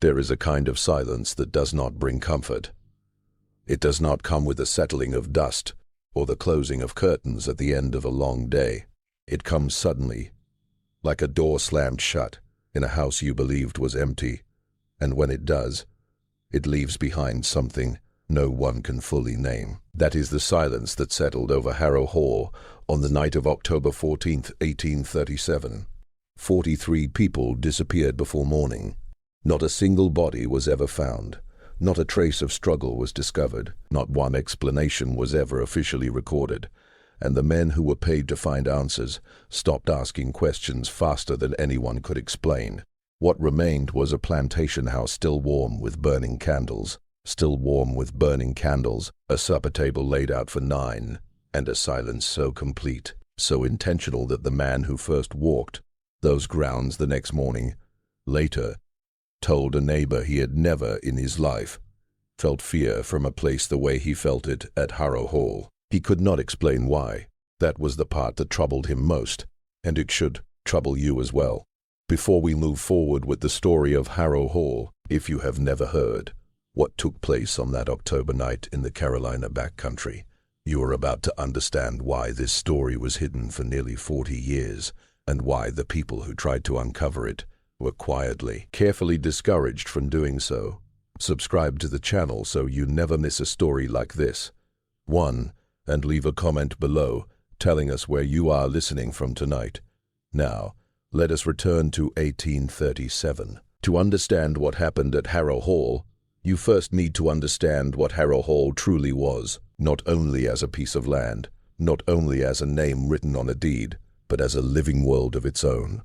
There is a kind of silence that does not bring comfort. It does not come with the settling of dust or the closing of curtains at the end of a long day. It comes suddenly, like a door slammed shut in a house you believed was empty, and when it does, it leaves behind something no one can fully name. That is the silence that settled over Harrow Hall on the night of October 14th, 1837. 43 people disappeared before morning. Not a single body was ever found. Not a trace of struggle was discovered. Not one explanation was ever officially recorded. And the men who were paid to find answers stopped asking questions faster than anyone could explain. What remained was a plantation house still warm with burning candles. Still warm with burning candles, a supper table laid out for 9, and a silence so complete, so intentional that the man who first walked those grounds the next morning, later, told a neighbor he had never in his life felt fear from a place the way he felt it at Harrow Hall. He could not explain why. That was the part that troubled him most, and it should trouble you as well. Before we move forward with the story of Harrow Hall, if you have never heard what took place on that October night in the Carolina backcountry, you are about to understand why this story was hidden for nearly 40 years, and why the people who tried to uncover it were quietly, carefully discouraged from doing so. Subscribe to the channel so you never miss a story like this. 1. And leave a comment below telling us where you are listening from tonight. Now, let us return to 1837. To understand what happened at Harrow Hall, you first need to understand what Harrow Hall truly was, not only as a piece of land, not only as a name written on a deed, but as a living world of its own,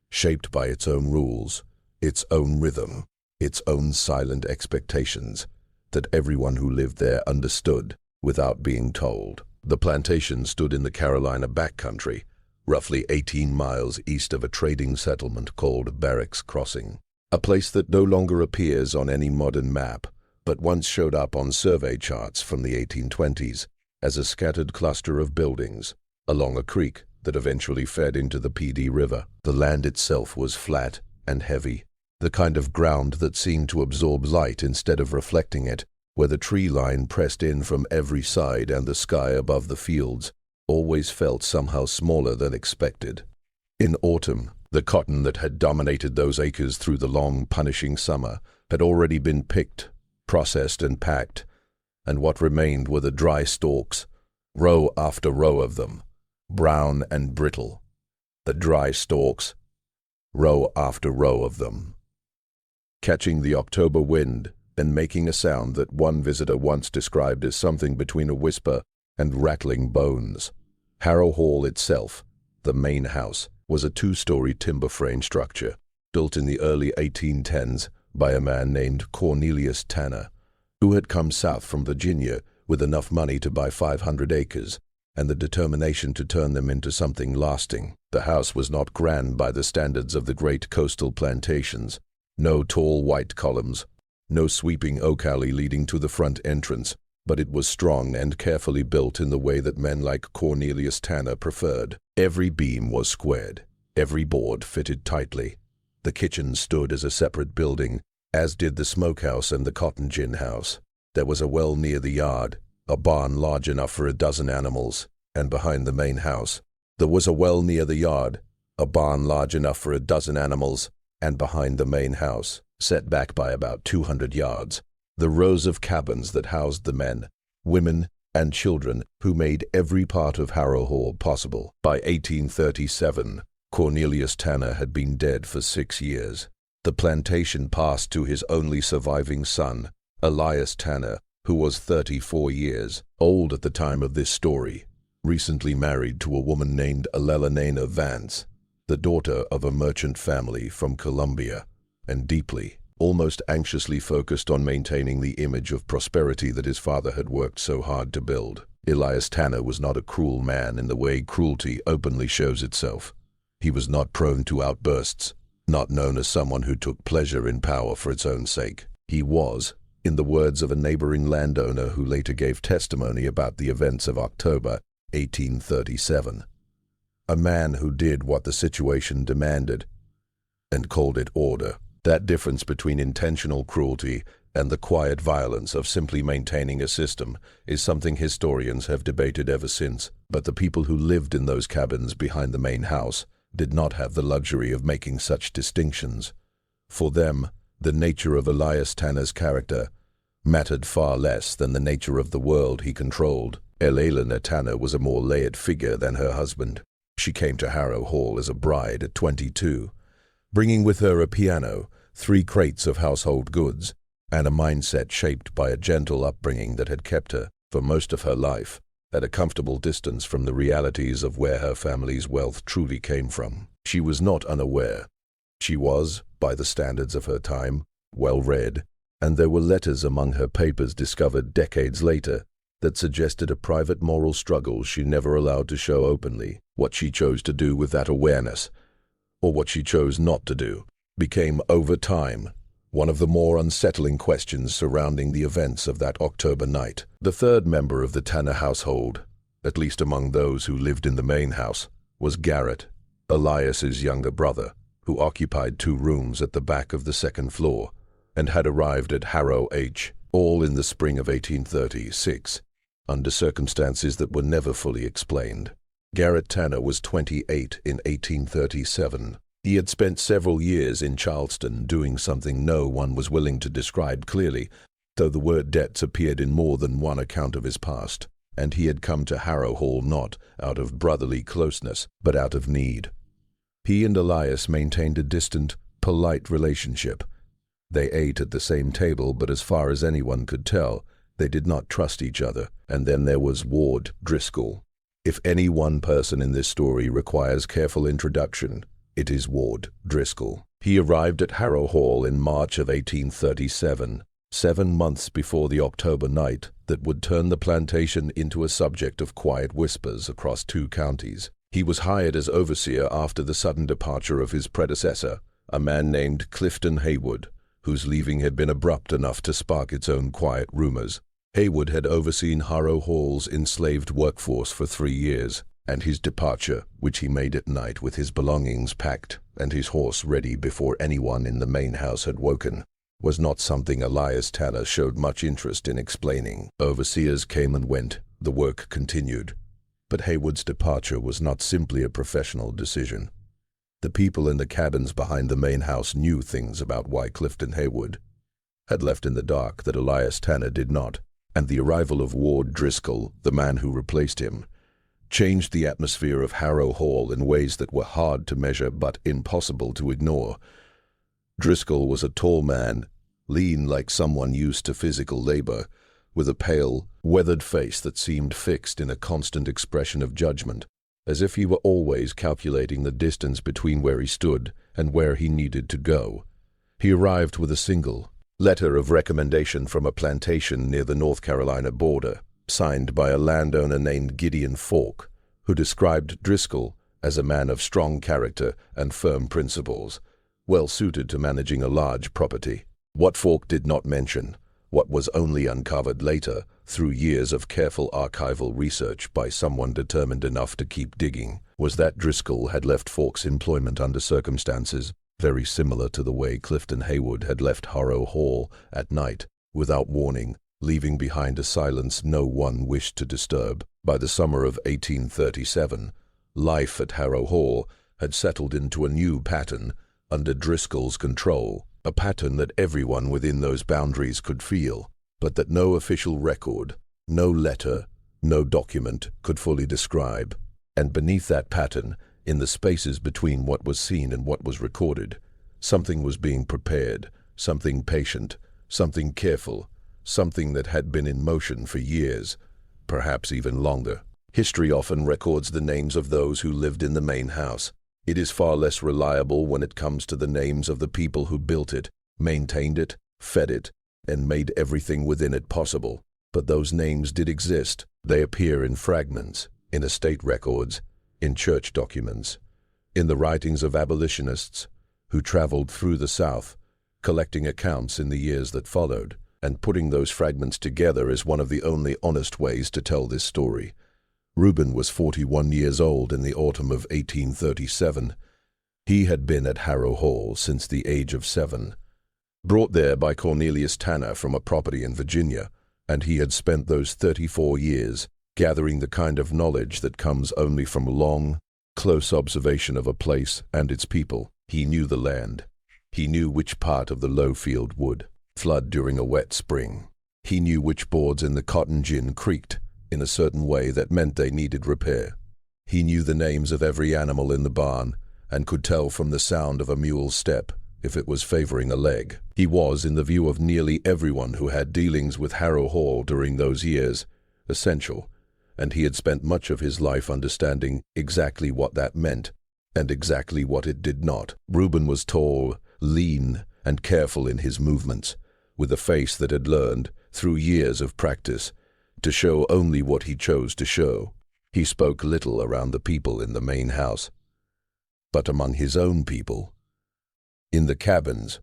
shaped by its own rules, its own rhythm, its own silent expectations, that everyone who lived there understood without being told. The plantation stood in the Carolina backcountry, roughly 18 miles east of a trading settlement called Barracks Crossing, a place that no longer appears on any modern map, but once showed up on survey charts from the 1820s as a scattered cluster of buildings along a creek that eventually fed into the PD River. The land itself was flat and heavy, the kind of ground that seemed to absorb light instead of reflecting it, where the tree line pressed in from every side and the sky above the fields always felt somehow smaller than expected. In autumn, the cotton that had dominated those acres through the long, punishing summer had already been picked, processed, and packed, and what remained were the dry stalks, row after row of them, brown and brittle. The dry stalks, row after row of them, catching the October wind and making a sound that one visitor once described as something between a whisper and rattling bones. Harrow Hall itself, the main house, was a 2-story timber frame structure built in the early 1810s by a man named Cornelius Tanner, who had come south from Virginia with enough money to buy 500 acres and the determination to turn them into something lasting. The house was not grand by the standards of the great coastal plantations. No tall white columns, no sweeping oak alley leading to the front entrance, but it was strong and carefully built in the way that men like Cornelius Tanner preferred. Every beam was squared, every board fitted tightly. The kitchen stood as a separate building, as did the smokehouse and the cotton gin house. There was a well near the yard, a barn large enough for a dozen animals, and behind the main house. There was a well near the yard, a barn large enough for a dozen animals, and behind the main house, set back by about 200 yards, the rows of cabins that housed the men, women, and children who made every part of Harrow Hall possible. By 1837, Cornelius Tanner had been dead for 6 years. The plantation passed to his only surviving son, Elias Tanner, who was 34 years old at the time of this story, recently married to a woman named Elelena Vance, the daughter of a merchant family from Columbia, and deeply, almost anxiously focused on maintaining the image of prosperity that his father had worked so hard to build. Elias Tanner was not a cruel man in the way cruelty openly shows itself. He was not prone to outbursts, not known as someone who took pleasure in power for its own sake. He was, in the words of a neighboring landowner who later gave testimony about the events of October 1837, a man who did what the situation demanded and called it order. That difference between intentional cruelty and the quiet violence of simply maintaining a system is something historians have debated ever since. But the people who lived in those cabins behind the main house did not have the luxury of making such distinctions. For them, the nature of Elias Tanner's character mattered far less than the nature of the world he controlled. Elena Tanner was a more layered figure than her husband. She came to Harrow Hall as a bride at 22, bringing with her a piano, 3 crates of household goods, and a mindset shaped by a gentle upbringing that had kept her, for most of her life, at a comfortable distance from the realities of where her family's wealth truly came from. She was not unaware. She was, by the standards of her time, well-read, and there were letters among her papers discovered decades later that suggested a private moral struggle she never allowed to show openly. What she chose to do with that awareness, or what she chose not to do, became, over time, one of the more unsettling questions surrounding the events of that October night. The third member of the Tanner household, at least among those who lived in the main house, was Garrett, Elias's younger brother, who occupied 2 rooms at the back of the second floor and had arrived at Harrow all in the spring of 1836, under circumstances that were never fully explained. Garrett Tanner was 28 in 1837. He had spent several years in Charleston doing something no one was willing to describe clearly, though the word debts appeared in more than one account of his past, and he had come to Harrow Hall not out of brotherly closeness, but out of need. He and Elias maintained a distant, polite relationship. They ate at the same table, but as far as anyone could tell, they did not trust each other. And then there was Ward Driscoll. If any one person in this story requires careful introduction, it is Ward Driscoll. He arrived at Harrow Hall in March of 1837, 7 months before the October night that would turn the plantation into a subject of quiet whispers across 2 counties. He was hired as overseer after the sudden departure of his predecessor, a man named Clifton Haywood, whose leaving had been abrupt enough to spark its own quiet rumors. Haywood had overseen Harrow Hall's enslaved workforce for 3 years, and his departure, which he made at night with his belongings packed and his horse ready before anyone in the main house had woken, was not something Elias Tanner showed much interest in explaining. Overseers came and went, the work continued. But Haywood's departure was not simply a professional decision. The people in the cabins behind the main house knew things about why Clifton Haywood had left in the dark that Elias Tanner did not, and the arrival of Ward Driscoll, the man who replaced him, changed the atmosphere of Harrow Hall in ways that were hard to measure but impossible to ignore. Driscoll was a tall man, lean like someone used to physical labor, with a pale, weathered face that seemed fixed in a constant expression of judgment, as if he were always calculating the distance between where he stood and where he needed to go. He arrived with a single letter of recommendation from a plantation near the North Carolina border, signed by a landowner named Gideon Falk, who described Driscoll as a man of strong character and firm principles, well suited to managing a large property. What Falk did not mention, what was only uncovered later through years of careful archival research by someone determined enough to keep digging, was that Driscoll had left Falk's employment under circumstances very similar to the way Clifton Haywood had left Harrow Hall at night, without warning, leaving behind a silence no one wished to disturb. By the summer of 1837, life at Harrow Hall had settled into a new pattern under Driscoll's control, a pattern that everyone within those boundaries could feel, but that no official record, no letter, no document could fully describe. And beneath that pattern, in the spaces between what was seen and what was recorded, something was being prepared, something patient, something careful, something that had been in motion for years, perhaps even longer. History often records the names of those who lived in the main house. It is far less reliable when it comes to the names of the people who built it, maintained it, fed it, and made everything within it possible. But those names did exist. They appear in fragments, in estate records, in church documents, in the writings of abolitionists who traveled through the South, collecting accounts in the years that followed, and putting those fragments together is one of the only honest ways to tell this story. Reuben was 41 years old in the autumn of 1837. He had been at Harrow Hall since the age of 7, brought there by Cornelius Tanner from a property in Virginia, and he had spent those 34 years gathering the kind of knowledge that comes only from long, close observation of a place and its people. He knew the land. He knew which part of the low field would flood during a wet spring. He knew which boards in the cotton gin creaked in a certain way that meant they needed repair. He knew the names of every animal in the barn and could tell from the sound of a mule's step if it was favoring a leg. He was, in the view of nearly everyone who had dealings with Harrow Hall during those years, essential, and he had spent much of his life understanding exactly what that meant and exactly what it did not. Reuben was tall, lean, and careful in his movements, with a face that had learned, through years of practice, to show only what he chose to show. He spoke little around the people in the main house, but among his own people, in the cabins,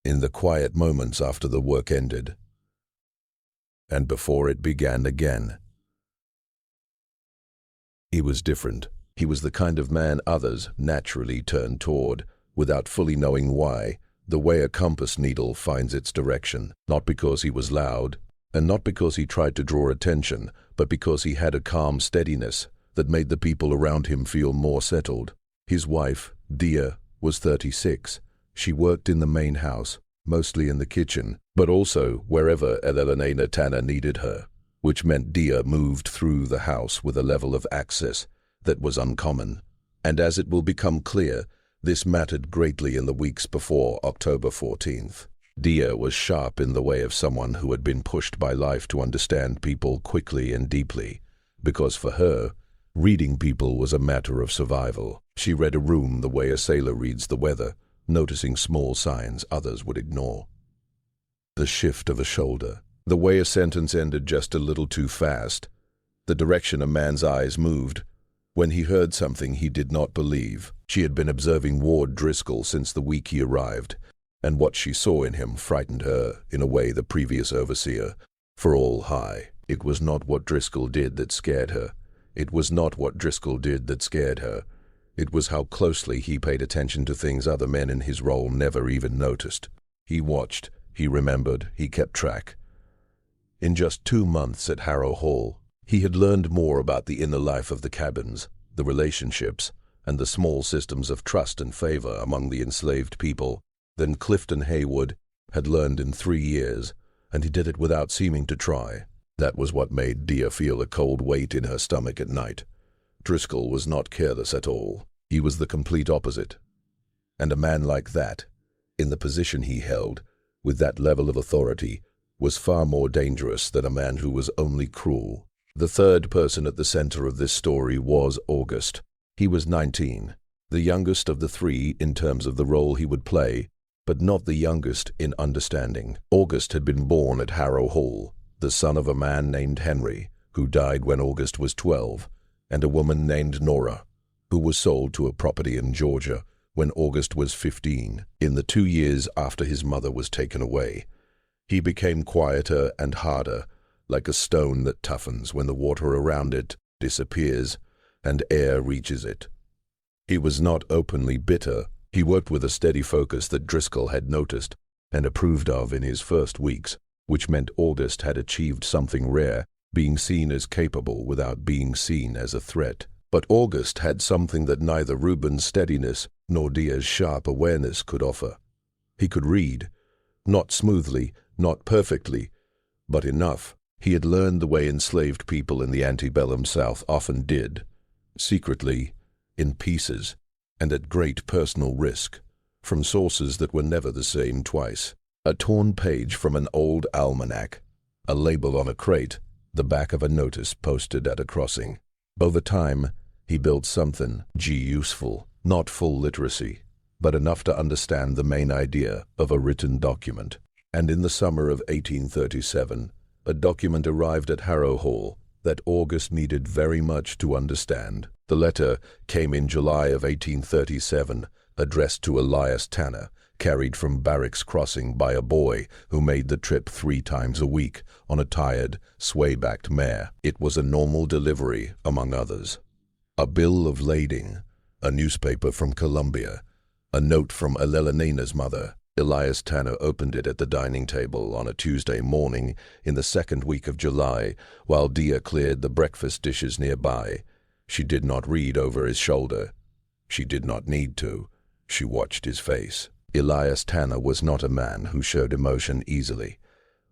in the quiet moments after the work ended, and before it began again. He was different. He was the kind of man others naturally turned toward, without fully knowing why, the way a compass needle finds its direction, not because he was loud, and not because he tried to draw attention, but because he had a calm steadiness that made the people around him feel more settled. His wife, Dia, was 36. She worked in the main house, mostly in the kitchen, but also wherever Elena Tanner needed her, which meant Dia moved through the house with a level of access that was uncommon. And as it will become clear, this mattered greatly in the weeks before October 14th. Dia was sharp in the way of someone who had been pushed by life to understand people quickly and deeply, because for her, reading people was a matter of survival. She read a room the way a sailor reads the weather, noticing small signs others would ignore. The shift of a shoulder, the way a sentence ended just a little too fast, the direction a man's eyes moved when he heard something he did not believe. She had been observing Ward Driscoll since the week he arrived, and what she saw in him frightened her in a way the previous overseer, for all high. It was not what Driscoll did that scared her. It was not what Driscoll did that scared her. It was how closely he paid attention to things other men in his role never even noticed. He watched, he remembered, he kept track. In just 2 months at Harrow Hall, he had learned more about the inner life of the cabins, the relationships, and the small systems of trust and favor among the enslaved people than Clifton Haywood had learned in 3 years, and he did it without seeming to try. That was what made Dia feel a cold weight in her stomach at night. Driscoll was not careless at all. He was the complete opposite. And a man like that, in the position he held, with that level of authority, was far more dangerous than a man who was only cruel. The third person at the center of this story was August. He was 19, the youngest of the 3 in terms of the role he would play, but not the youngest in understanding. August had been born at Harrow Hall, the son of a man named Henry, who died when August was 12, and a woman named Nora, who was sold to a property in Georgia when August was 15. In the 2 years after his mother was taken away, he became quieter and harder, like a stone that toughens when the water around it disappears and air reaches it. He was not openly bitter. He worked with a steady focus that Driscoll had noticed and approved of in his first weeks, which meant August had achieved something rare, being seen as capable without being seen as a threat. But August had something that neither Reuben's steadiness nor Dia's sharp awareness could offer. He could read, not smoothly, not perfectly, but enough. He had learned the way enslaved people in the antebellum South often did, secretly, in pieces, and at great personal risk, from sources that were never the same twice. A torn page from an old almanac, a label on a crate, the back of a notice posted at a crossing. Over time, he built something useful, not full literacy, but enough to understand the main idea of a written document. And in the summer of 1837, a document arrived at Harrow Hall that August needed very much to understand. The letter came in July of 1837, addressed to Elias Tanner, carried from Barracks Crossing by a boy who made the trip 3 times a week on a tired, sway-backed mare. It was a normal delivery, among others. A bill of lading, A newspaper from Colombia. A note from Elelina's mother. Elias Tanner opened it at the dining table on a Tuesday morning in the second week of July, while Dia cleared the breakfast dishes nearby. She did not read over his shoulder. She did not need to. She watched his face. Elias Tanner was not a man who showed emotion easily.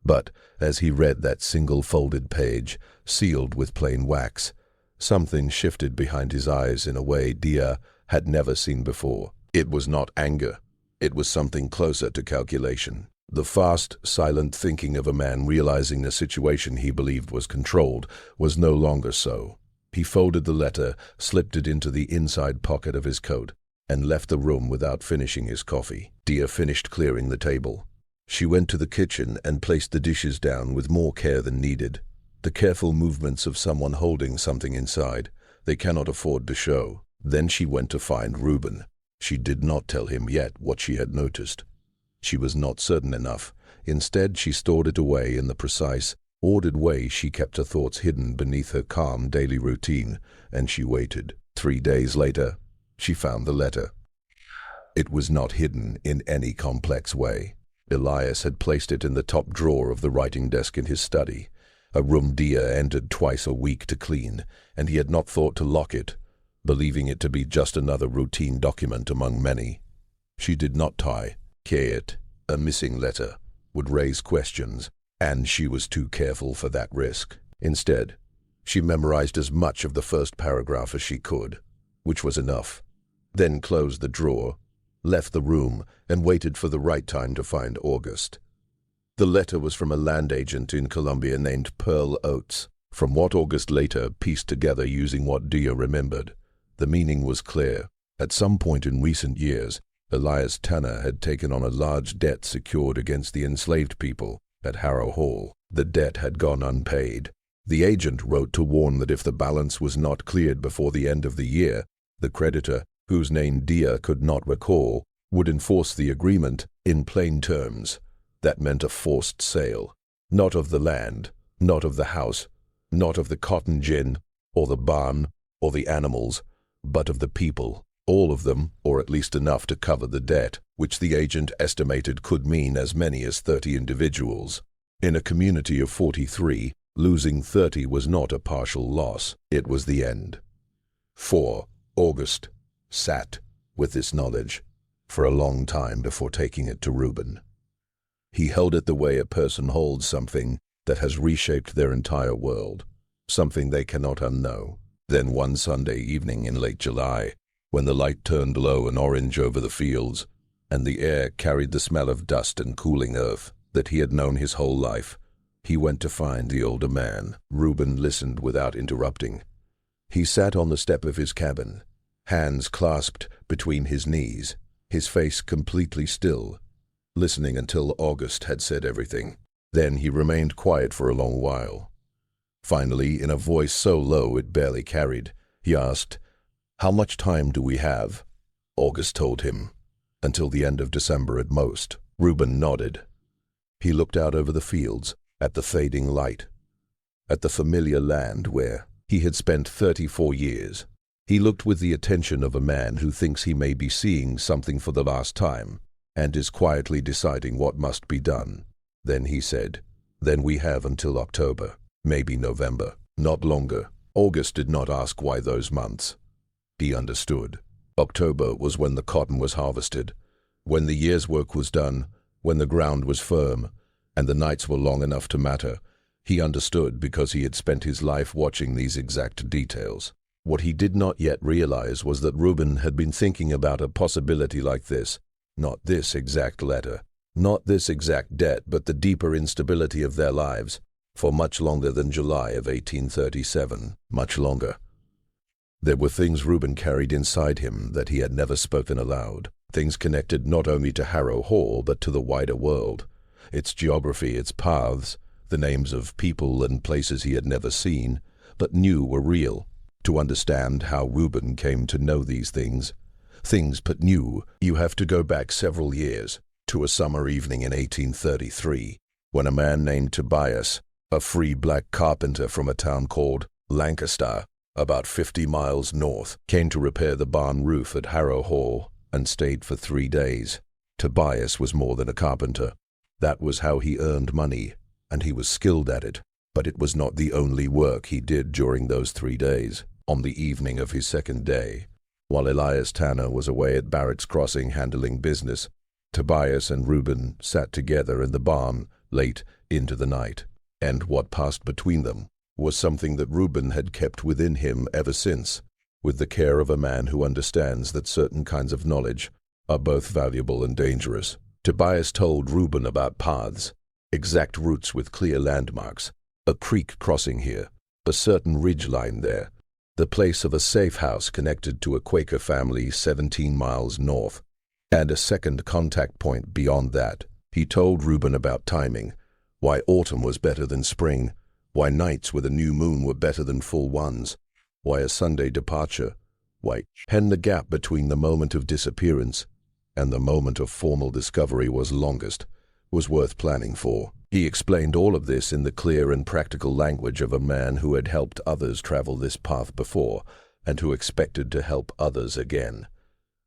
But as he read that single folded page, sealed with plain wax, something shifted behind his eyes in a way Dia had never seen before. It was not anger. It was something closer to calculation. The fast, silent thinking of a man realizing the situation he believed was controlled was no longer so. He folded the letter, slipped it into the inside pocket of his coat, and left the room without finishing his coffee. Dia finished clearing the table. She went to the kitchen and placed the dishes down with more care than needed. The careful movements of someone holding something inside they cannot afford to show. Then she went to find Reuben. She did not tell him yet what she had noticed. She was not certain enough. Instead, she stored it away in the precise, ordered way she kept her thoughts hidden beneath her calm daily routine, and she waited. 3 days later, she found the letter. It was not hidden in any complex way. Elias had placed it in the top drawer of the writing desk in his study, a room Dia entered twice a week to clean, and he had not thought to lock it, believing it to be just another routine document among many. She did not tie it. A missing letter would raise questions, and she was too careful for that risk. Instead, she memorized as much of the first paragraph as she could, which was enough, then closed the drawer, left the room, and waited for the right time to find August. The letter was from a land agent in Colombia named Pearl Oates. From what August later pieced together using what Dia remembered, the meaning was clear. At some point in recent years, Elias Tanner had taken on a large debt secured against the enslaved people at Harrow Hall. The debt had gone unpaid. The agent wrote to warn that if the balance was not cleared before the end of the year, the creditor, whose name Dia could not recall, would enforce the agreement in plain terms. That meant a forced sale, not of the land, not of the house, not of the cotton gin, or the barn, or the animals, but of the people, all of them, or at least enough to cover the debt, which the agent estimated could mean as many as 30 individuals. In a community of 43, losing 30 was not a partial loss, it was the end. 4. August sat with this knowledge for a long time before taking it to Reuben. He held it the way a person holds something that has reshaped their entire world, something they cannot unknow. Then one Sunday evening in late July, when the light turned low and orange over the fields, and the air carried the smell of dust and cooling earth that he had known his whole life, he went to find the older man. Reuben listened without interrupting. He sat on the step of his cabin, hands clasped between his knees, his face completely still, listening until August had said everything. Then he remained quiet for a long while. Finally, in a voice so low it barely carried, he asked, "How much time do we have?" August told him, "Until the end of December at most." Reuben nodded. He looked out over the fields, at the fading light, at the familiar land where he had spent 34 years. He looked with the attention of a man who thinks he may be seeing something for the last time, and is quietly deciding what must be done. Then he said, "Then we have until October, maybe November, not longer." August did not ask why those months. He understood. October was when the cotton was harvested, when the year's work was done, when the ground was firm, and the nights were long enough to matter. He understood because he had spent his life watching these exact details. What he did not yet realize was that Reuben had been thinking about a possibility like this, not this exact letter, not this exact debt, but the deeper instability of their lives, for much longer than July of 1837, much longer. There were things Reuben carried inside him that he had never spoken aloud, things connected not only to Harrow Hall but to the wider world, its geography, its paths, the names of people and places he had never seen, but knew were real. To understand how Reuben came to know these things but new, you have to go back several years, to a summer evening in 1833, when a man named Tobias, a free black carpenter from a town called Lancaster, about 50 miles north, came to repair the barn roof at Harrow Hall and stayed for 3 days. Tobias was more than a carpenter. That was how he earned money, and he was skilled at it. But it was not the only work he did during those 3 days. On the evening of his second day, while Elias Tanner was away at Barrett's Crossing handling business, Tobias and Reuben sat together in the barn late into the night. And what passed between them was something that Reuben had kept within him ever since, with the care of a man who understands that certain kinds of knowledge are both valuable and dangerous. Tobias told Reuben about paths, exact routes with clear landmarks, a creek crossing here, a certain ridgeline there, the place of a safe house connected to a Quaker family 17 miles north, and a second contact point beyond that. He told Reuben about timing, why autumn was better than spring, why nights with a new moon were better than full ones, why a Sunday departure, why the gap between the moment of disappearance and the moment of formal discovery was longest, was worth planning for. He explained all of this in the clear and practical language of a man who had helped others travel this path before and who expected to help others again.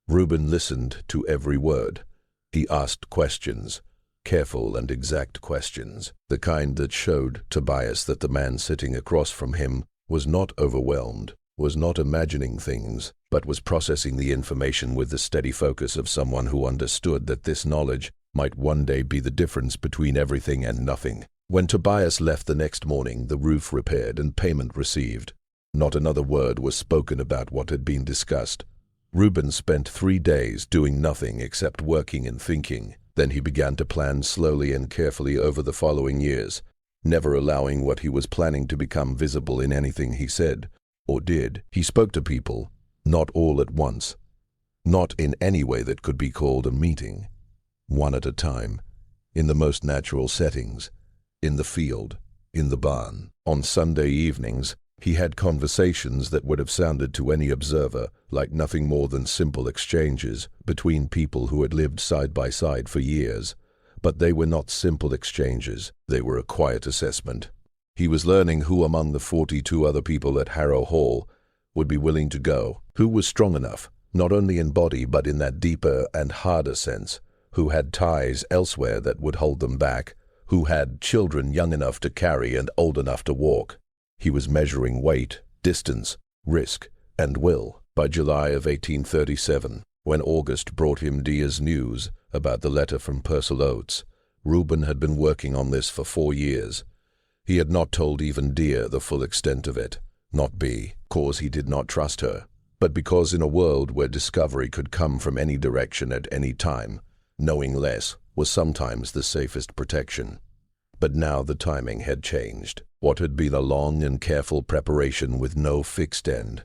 Reuben listened to every word. He asked questions, careful and exact questions, the kind that showed Tobias that the man sitting across from him was not overwhelmed, was not imagining things, but was processing the information with the steady focus of someone who understood that this knowledge might one day be the difference between everything and nothing. When Tobias left the next morning, the roof repaired and payment received. Not another word was spoken about what had been discussed. Reuben spent 3 days doing nothing except working and thinking. Then he began to plan slowly and carefully over the following years, never allowing what he was planning to become visible in anything he said or did. He spoke to people, not all at once, not in any way that could be called a meeting, one at a time, in the most natural settings, in the field, in the barn. On Sunday evenings, he had conversations that would have sounded to any observer like nothing more than simple exchanges between people who had lived side by side for years. But they were not simple exchanges, they were a quiet assessment. He was learning who among the 42 other people at Harrow Hall would be willing to go, who was strong enough, not only in body but in that deeper and harder sense, who had ties elsewhere that would hold them back, who had children young enough to carry and old enough to walk. He was measuring weight, distance, risk, and will. By July of 1837, when August brought him Dia's news about the letter from Purcell Oates, Reuben had been working on this for 4 years. He had not told even Dia the full extent of it, not because he did not trust her, but because in a world where discovery could come from any direction at any time, knowing less was sometimes the safest protection. But now the timing had changed. What had been a long and careful preparation with no fixed end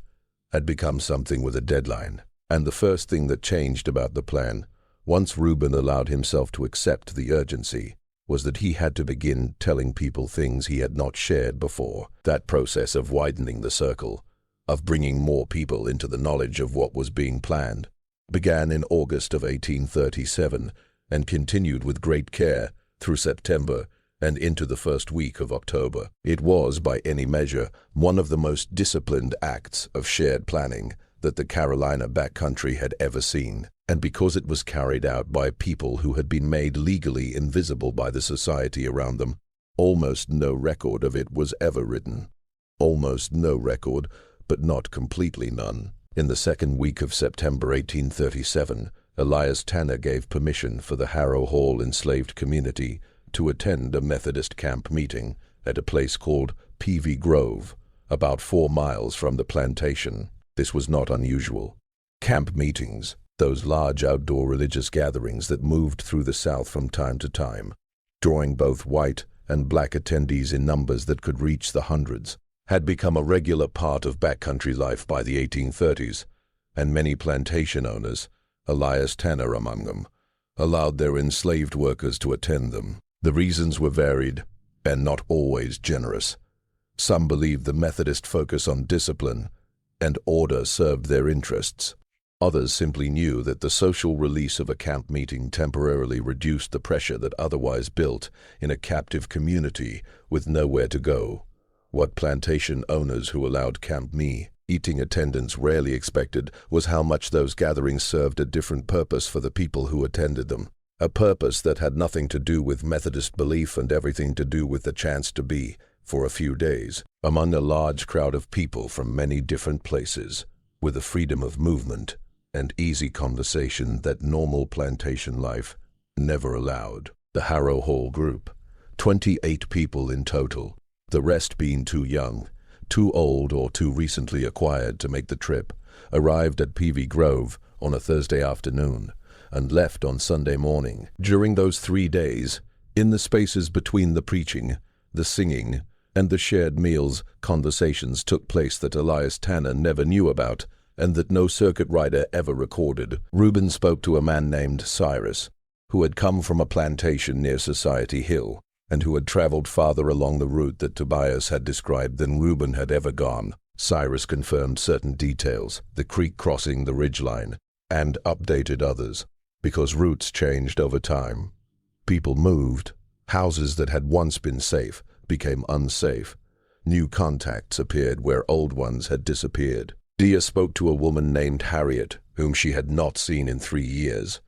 had become something with a deadline. And the first thing that changed about the plan, once Reuben allowed himself to accept the urgency, was that he had to begin telling people things he had not shared before. That process of widening the circle, of bringing more people into the knowledge of what was being planned, began in August of 1837 and continued with great care through September and into the first week of October. It was, by any measure, one of the most disciplined acts of shared planning that the Carolina backcountry had ever seen, and because it was carried out by people who had been made legally invisible by the society around them, almost no record of it was ever written. Almost no record, but not completely none. In the second week of September 1837, Elias Tanner gave permission for the Harrow Hall enslaved community to attend a Methodist camp meeting at a place called Peavy Grove, about 4 miles from the plantation. This was not unusual. Camp meetings, those large outdoor religious gatherings that moved through the South from time to time, drawing both white and black attendees in numbers that could reach the hundreds, had become a regular part of backcountry life by the 1830s, and many plantation owners, Elias Tanner among them, allowed their enslaved workers to attend them. The reasons were varied and not always generous. Some believed the Methodist focus on discipline and order served their interests. Others simply knew that the social release of a camp meeting temporarily reduced the pressure that otherwise built in a captive community with nowhere to go. What plantation owners who allowed Camp Me Eating attendance rarely expected was how much those gatherings served a different purpose for the people who attended them. A purpose that had nothing to do with Methodist belief and everything to do with the chance to be, for a few days, among a large crowd of people from many different places, with the freedom of movement and easy conversation that normal plantation life never allowed. The Harrow Hall group, 28 people in total, the rest being too young, too old or too recently acquired to make the trip, arrived at Peavy Grove on a Thursday afternoon and left on Sunday morning. During those 3 days, in the spaces between the preaching, the singing, and the shared meals, conversations took place that Elias Tanner never knew about and that no circuit rider ever recorded. Reuben spoke to a man named Cyrus, who had come from a plantation near Society Hill, and who had traveled farther along the route that Tobias had described than Reuben had ever gone. Cyrus confirmed certain details, the creek crossing the ridgeline, and updated others, because routes changed over time. People moved. Houses that had once been safe became unsafe. New contacts appeared where old ones had disappeared. Dia spoke to a woman named Harriet, whom she had not seen in 3 years,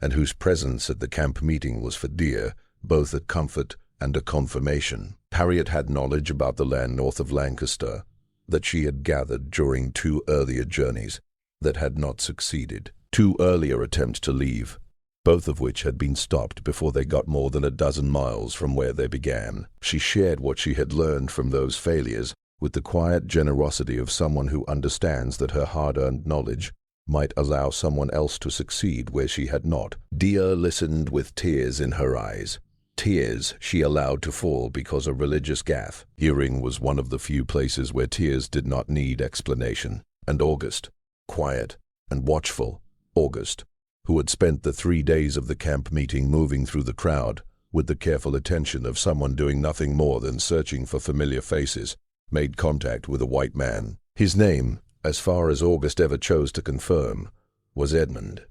and whose presence at the camp meeting was for Dia both a comfort and a confirmation. Harriet had knowledge about the land north of Lancaster that she had gathered during 2 earlier journeys that had not succeeded. 2 earlier attempts to leave, both of which had been stopped before they got more than a dozen miles from where they began. She shared what she had learned from those failures with the quiet generosity of someone who understands that her hard-earned knowledge might allow someone else to succeed where she had not. Dia listened with tears in her eyes. Tears she allowed to fall because of religious gaffe. Hearing was one of the few places where tears did not need explanation. And August, quiet and watchful, August, who had spent the 3 days of the camp meeting moving through the crowd with the careful attention of someone doing nothing more than searching for familiar faces, made contact with a white man. His name, as far as August ever chose to confirm, was Edmund.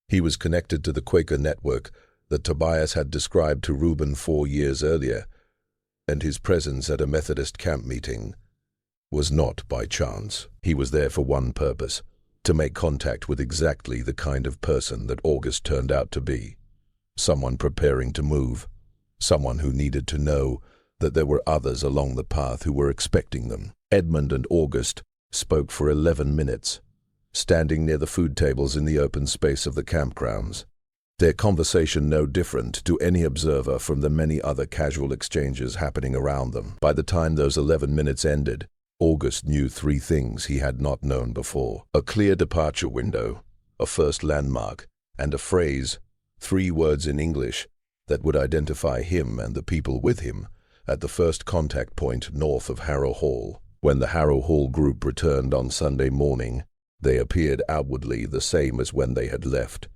He was connected to the Quaker network that Tobias had described to Reuben 4 years earlier, and his presence at a Methodist camp meeting was not by chance. He was there for one purpose: to make contact with exactly the kind of person that August turned out to be. Someone preparing to move. Someone who needed to know that there were others along the path who were expecting them. Edmund and August spoke for 11 minutes, standing near the food tables in the open space of the campgrounds. Their conversation no different to any observer from the many other casual exchanges happening around them. By the time those 11 minutes ended, August knew 3 things he had not known before: a clear departure window, a first landmark, and a phrase, 3 words in English, that would identify him and the people with him at the first contact point north of Harrow Hall. When the Harrow Hall group returned on Sunday morning, they appeared outwardly the same as when they had left.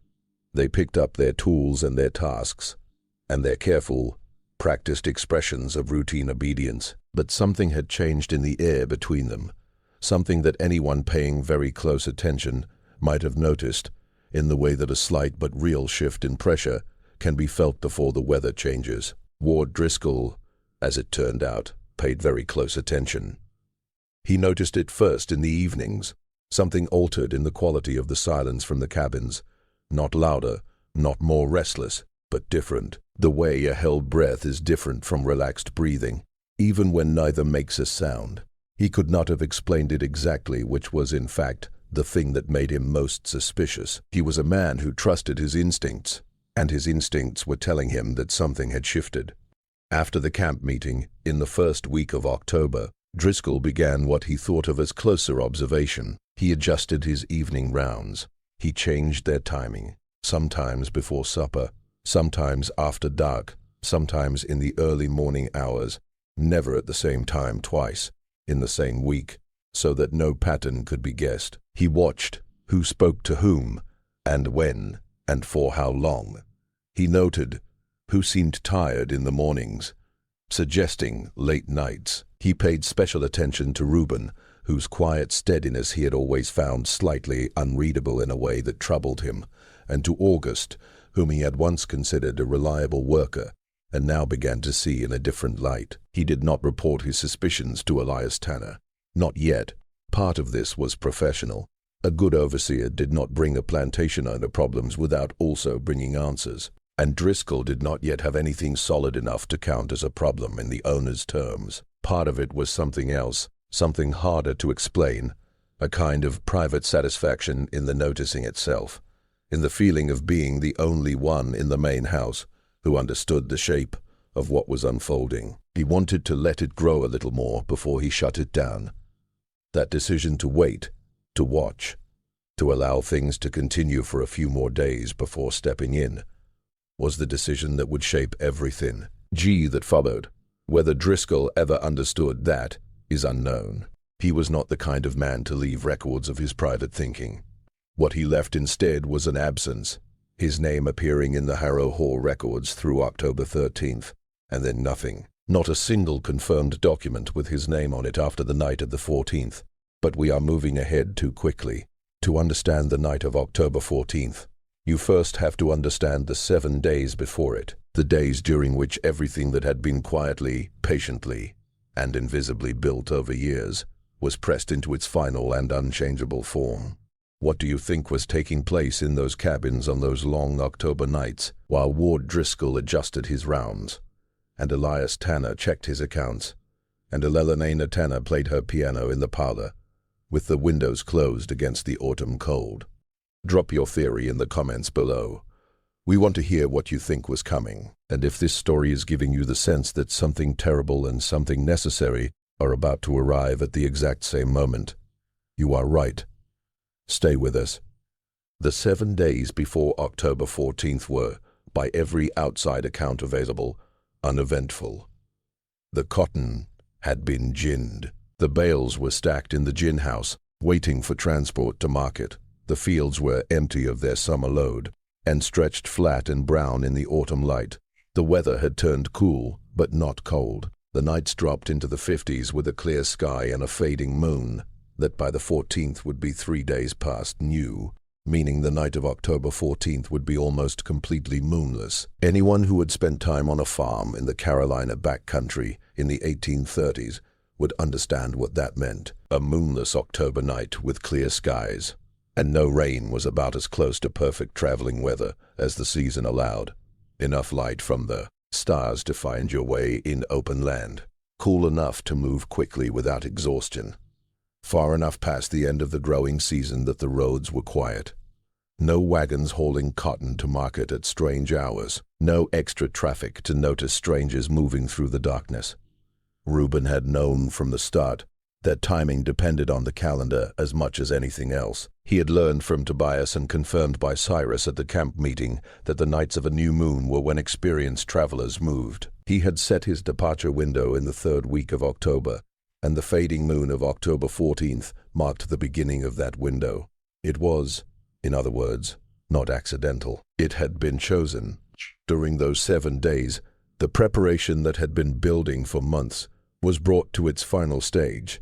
They picked up their tools and their tasks, and their careful, practiced expressions of routine obedience. But something had changed in the air between them, something that anyone paying very close attention might have noticed, in the way that a slight but real shift in pressure can be felt before the weather changes. Ward Driscoll, as it turned out, paid very close attention. He noticed it first in the evenings. Something altered in the quality of the silence from the cabins. Not louder, not more restless, but different. The way a held breath is different from relaxed breathing, even when neither makes a sound. He could not have explained it exactly, which was in fact the thing that made him most suspicious. He was a man who trusted his instincts, and his instincts were telling him that something had shifted. After the camp meeting, in the first week of October, Driscoll began what he thought of as closer observation. He adjusted his evening rounds. He changed their timing, sometimes before supper, sometimes after dark, sometimes in the early morning hours, never at the same time twice, in the same week, so that no pattern could be guessed. He watched who spoke to whom, and when, and for how long. He noted who seemed tired in the mornings, suggesting late nights. He paid special attention to Reuben, whose quiet steadiness he had always found slightly unreadable in a way that troubled him, and to August, whom he had once considered a reliable worker, and now began to see in a different light. He did not report his suspicions to Elias Tanner. Not yet, Part of this was professional. A good overseer did not bring a plantation owner problems without also bringing answers. And Driscoll did not yet have anything solid enough to count as a problem in the owner's terms. Part of it was something else, something harder to explain, a kind of private satisfaction in the noticing itself, in the feeling of being the only one in the main house who understood the shape of what was unfolding. He wanted to let it grow a little more before he shut it down. That decision to wait, to watch, to allow things to continue for a few more days before stepping in, was the decision that would shape everything that followed. Whether Driscoll ever understood that is unknown. He was not the kind of man to leave records of his private thinking. What he left instead was an absence, his name appearing in the Harrow Hall records through October 13th, and then nothing. Not a single confirmed document with his name on it after the night of the 14th. But we are moving ahead too quickly. To understand the night of October 14th, you first have to understand the 7 days before it, the days during which everything that had been quietly, patiently, and invisibly built over years was pressed into its final and unchangeable form. What do you think was taking place in those cabins on those long October nights while Ward Driscoll adjusted his rounds, and Elias Tanner checked his accounts, and Elena Tanner played her piano in the parlor, with the windows closed against the autumn cold? Drop your theory in the comments below. We want to hear what you think was coming, and if this story is giving you the sense that something terrible and something necessary are about to arrive at the exact same moment, you are right. Stay with us. The 7 days before October 14th were, by every outside account available, uneventful. The cotton had been ginned. The bales were stacked in the gin house, waiting for transport to market. The fields were empty of their summer load, and stretched flat and brown in the autumn light. The weather had turned cool, but not cold. The nights dropped into the 50s with a clear sky and a fading moon, that by the 14th would be 3 days past new, meaning the night of October 14th would be almost completely moonless. Anyone who had spent time on a farm in the Carolina backcountry in the 1830s would understand what that meant. A moonless October night with clear skies, and no rain was about as close to perfect traveling weather as the season allowed. Enough light from the stars to find your way in open land, cool enough to move quickly without exhaustion, far enough past the end of the growing season that the roads were quiet. No wagons hauling cotton to market at strange hours, no extra traffic to notice strangers moving through the darkness. Reuben had known from the start that timing depended on the calendar as much as anything else. He had learned from Tobias and confirmed by Cyrus at the camp meeting that the nights of a new moon were when experienced travelers moved. He had set his departure window in the 3rd week of October, and the fading moon of October 14th marked the beginning of that window. It was, in other words, not accidental. It had been chosen. During those 7 days, the preparation that had been building for months was brought to its final stage.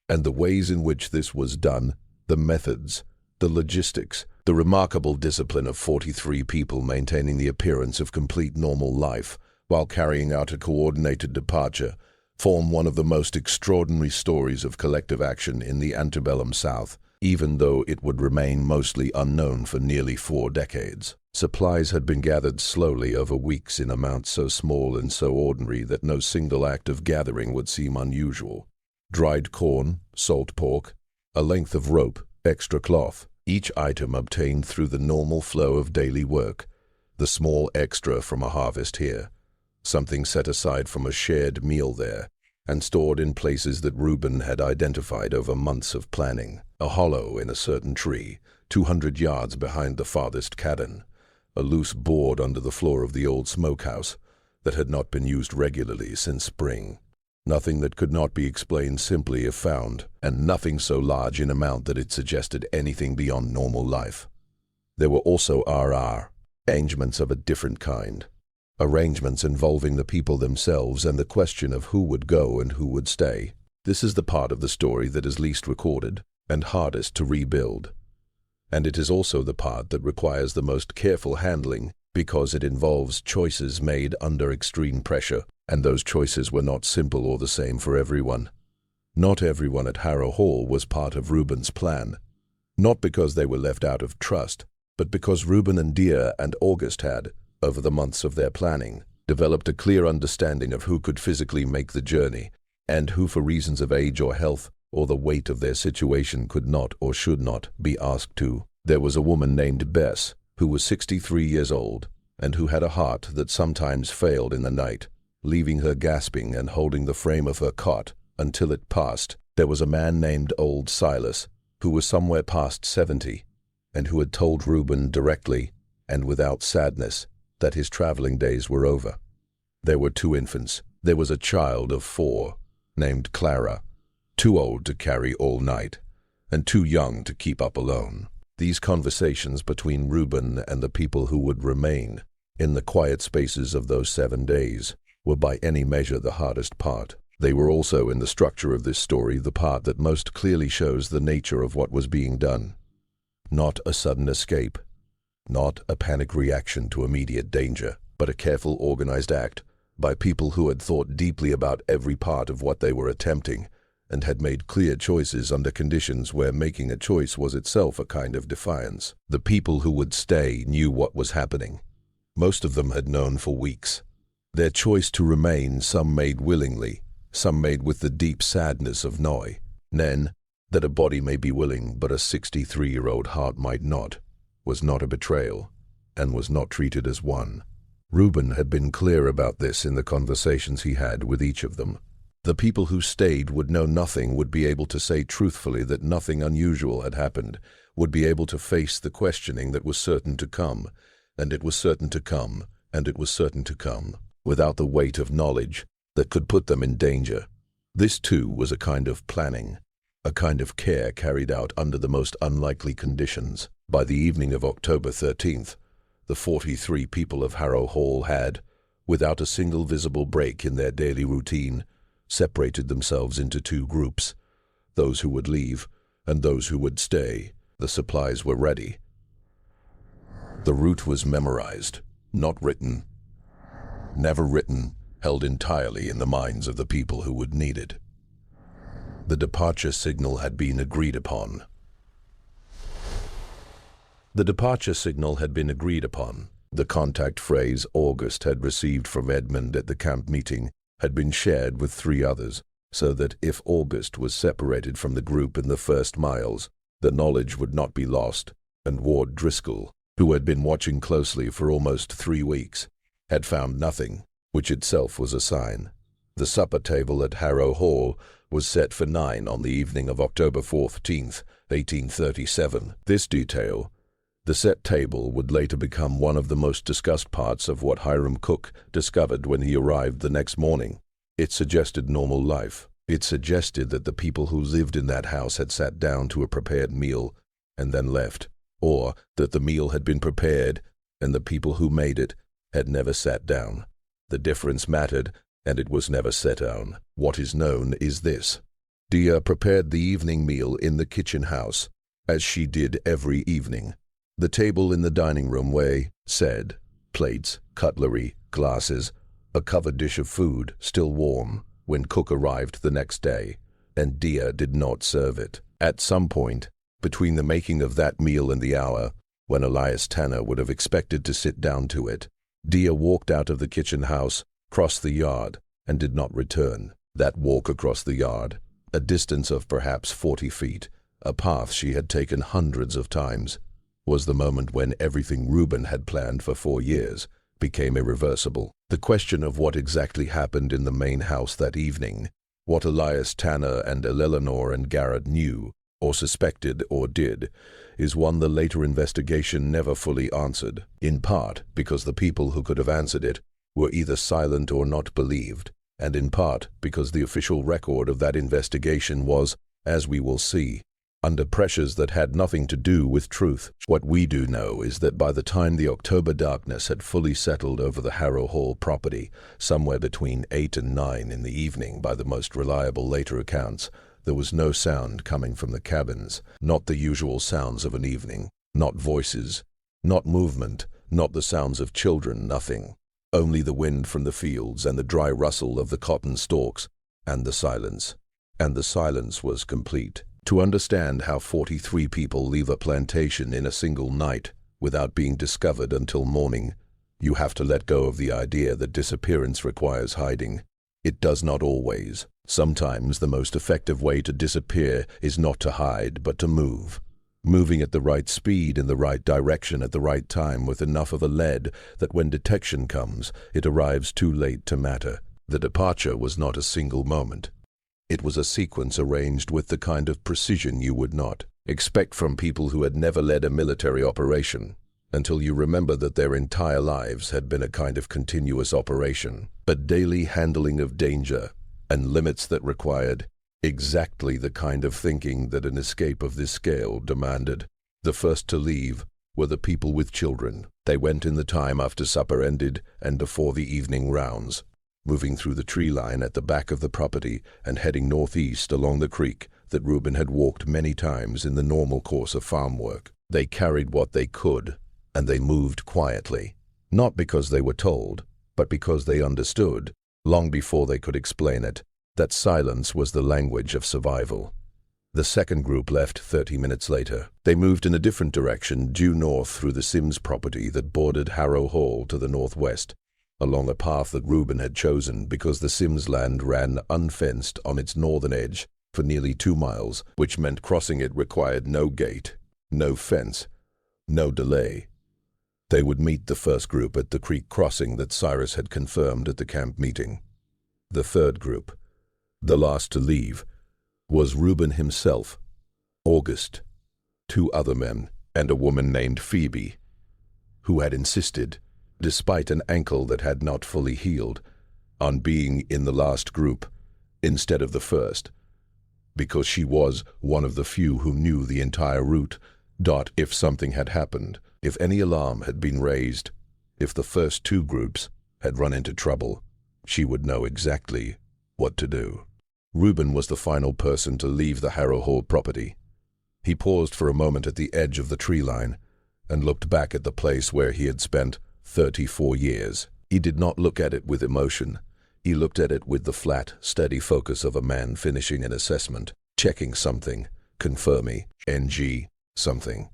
And the ways in which this was done, the methods, the logistics, the remarkable discipline of 43 people maintaining the appearance of complete normal life while carrying out a coordinated departure, form one of the most extraordinary stories of collective action in the antebellum South, even though it would remain mostly unknown for nearly 4 decades. Supplies had been gathered slowly over weeks in amounts so small and so ordinary that no single act of gathering would seem unusual. Dried corn, salt pork, a length of rope, extra cloth, each item obtained through the normal flow of daily work, the small extra from a harvest here, something set aside from a shared meal there, and stored in places that Reuben had identified over months of planning. A hollow in a certain tree, 200 yards behind the farthest cabin, a loose board under the floor of the old smokehouse that had not been used regularly since spring. Nothing that could not be explained simply if found, and nothing so large in amount that it suggested anything beyond normal life. There were also arrangements of a different kind. Arrangements involving the people themselves and the question of who would go and who would stay. This is the part of the story that is least recorded and hardest to rebuild. And it is also the part that requires the most careful handling because it involves choices made under extreme pressure, and those choices were not simple or the same for everyone. Not everyone at Harrow Hall was part of Reuben's plan. Not because they were left out of trust, but because Reuben and Dia and August had, over the months of their planning, developed a clear understanding of who could physically make the journey, and who for reasons of age or health or the weight of their situation could not or should not be asked to. There was a woman named Bess, who was 63 years old, and who had a heart that sometimes failed in the night, leaving her gasping and holding the frame of her cot until it passed. There was a man named Old Silas, who was somewhere past 70, and who had told Reuben directly, and without sadness, that his traveling days were over. There were 2 infants. There was a child of 4, named Clara, too old to carry all night, and too young to keep up alone. These conversations between Reuben and the people who would remain in the quiet spaces of those 7 days were by any measure the hardest part. They were also, in the structure of this story, the part that most clearly shows the nature of what was being done. Not a sudden escape, not a panic reaction to immediate danger, but a careful, organized act by people who had thought deeply about every part of what they were attempting and had made clear choices under conditions where making a choice was itself a kind of defiance. The people who would stay knew what was happening. Most of them had known for weeks. Their choice to remain, some made willingly, some made with the deep sadness of knowing, that a body may be willing but a 63-year-old heart might not, was not a betrayal, and was not treated as one. Reuben had been clear about this in the conversations he had with each of them. The people who stayed would know nothing, would be able to say truthfully that nothing unusual had happened, would be able to face the questioning that was certain to come, and it was certain to come, and it was certain to come, without the weight of knowledge that could put them in danger. This too was a kind of planning, a kind of care carried out under the most unlikely conditions. By the evening of October 13th, the 43 people of Harrow Hall had, without a single visible break in their daily routine, separated themselves into 2 groups, those who would leave and those who would stay. The supplies were ready. The route was memorized, not written, never written, held entirely in the minds of the people who would need it. The departure signal had been agreed upon. The contact phrase August had received from Edmund at the camp meeting had been shared with 3 others, so that if August was separated from the group in the first miles, the knowledge would not be lost, and Ward Driscoll, who had been watching closely for almost 3 weeks, had found nothing, which itself was a sign. The supper table at Harrow Hall was set for 9 on the evening of October 14th, 1837. This detail, the set table, would later become one of the most discussed parts of what Hiram Cook discovered when he arrived the next morning. It suggested normal life. It suggested that the people who lived in that house had sat down to a prepared meal and then left, or that the meal had been prepared and the people who made it had never sat down. The difference mattered, and it was never set down. What is known is this: Dia prepared the evening meal in the kitchen house, as she did every evening. The table in the dining room way said, plates, cutlery, glasses, a covered dish of food, still warm, when Cook arrived the next day, and Dia did not serve it. At some point, between the making of that meal and the hour when Elias Tanner would have expected to sit down to it, Dia walked out of the kitchen house, crossed the yard, and did not return. That walk across the yard, a distance of perhaps 40 feet, a path she had taken hundreds of times, was the moment when everything Reuben had planned for 4 years became irreversible. The question of what exactly happened in the main house that evening, what Elias Tanner and Eleanor and Garrett knew, or suspected, or did, is one the later investigation never fully answered, in part because the people who could have answered it were either silent or not believed, and in part because the official record of that investigation was, as we will see, under pressures that had nothing to do with truth. What we do know is that by the time the October darkness had fully settled over the Harrow Hall property, somewhere between 8 and 9 in the evening by the most reliable later accounts, there was no sound coming from the cabins, not the usual sounds of an evening, not voices, not movement, not the sounds of children, nothing. Only the wind from the fields and the dry rustle of the cotton stalks, and the silence. and the silence was complete. To understand how 43 people leave a plantation in a single night without being discovered until morning, you have to let go of the idea that disappearance requires hiding. It does not always. Sometimes the most effective way to disappear is not to hide, but to move. Moving at the right speed in the right direction at the right time with enough of a lead that when detection comes, it arrives too late to matter. The departure was not a single moment. It was a sequence arranged with the kind of precision you would not expect from people who had never led a military operation, until you remember that their entire lives had been a kind of continuous operation, a daily handling of danger and limits that required exactly the kind of thinking that an escape of this scale demanded. The first to leave were the people with children. They went in the time after supper ended and before the evening rounds, moving through the tree line at the back of the property and heading northeast along the creek that Reuben had walked many times in the normal course of farm work. They carried what they could, and they moved quietly, not because they were told, but because they understood, long before they could explain it, that silence was the language of survival. The second group left 30 minutes later. They moved in a different direction, due north through the Sims property that bordered Harrow Hall to the northwest, along a path that Reuben had chosen because the Sims land ran unfenced on its northern edge for nearly 2 miles, which meant crossing it required no gate, no fence, no delay. They would meet the first group at the creek crossing that Cyrus had confirmed at the camp meeting. The third group, the last to leave, was Reuben himself, August, 2 other men, and a woman named Phoebe, who had insisted, despite an ankle that had not fully healed, on being in the last group instead of the first, because she was one of the few who knew the entire route. If something had happened, if any alarm had been raised, if the first 2 groups had run into trouble, she would know exactly what to do. Reuben was the final person to leave the Harrow Hall property. He paused for a moment at the edge of the tree line and looked back at the place where he had spent 34 years. He did not look at it with emotion. He looked at it with the flat, steady focus of a man finishing an assessment, checking something, confirming, something.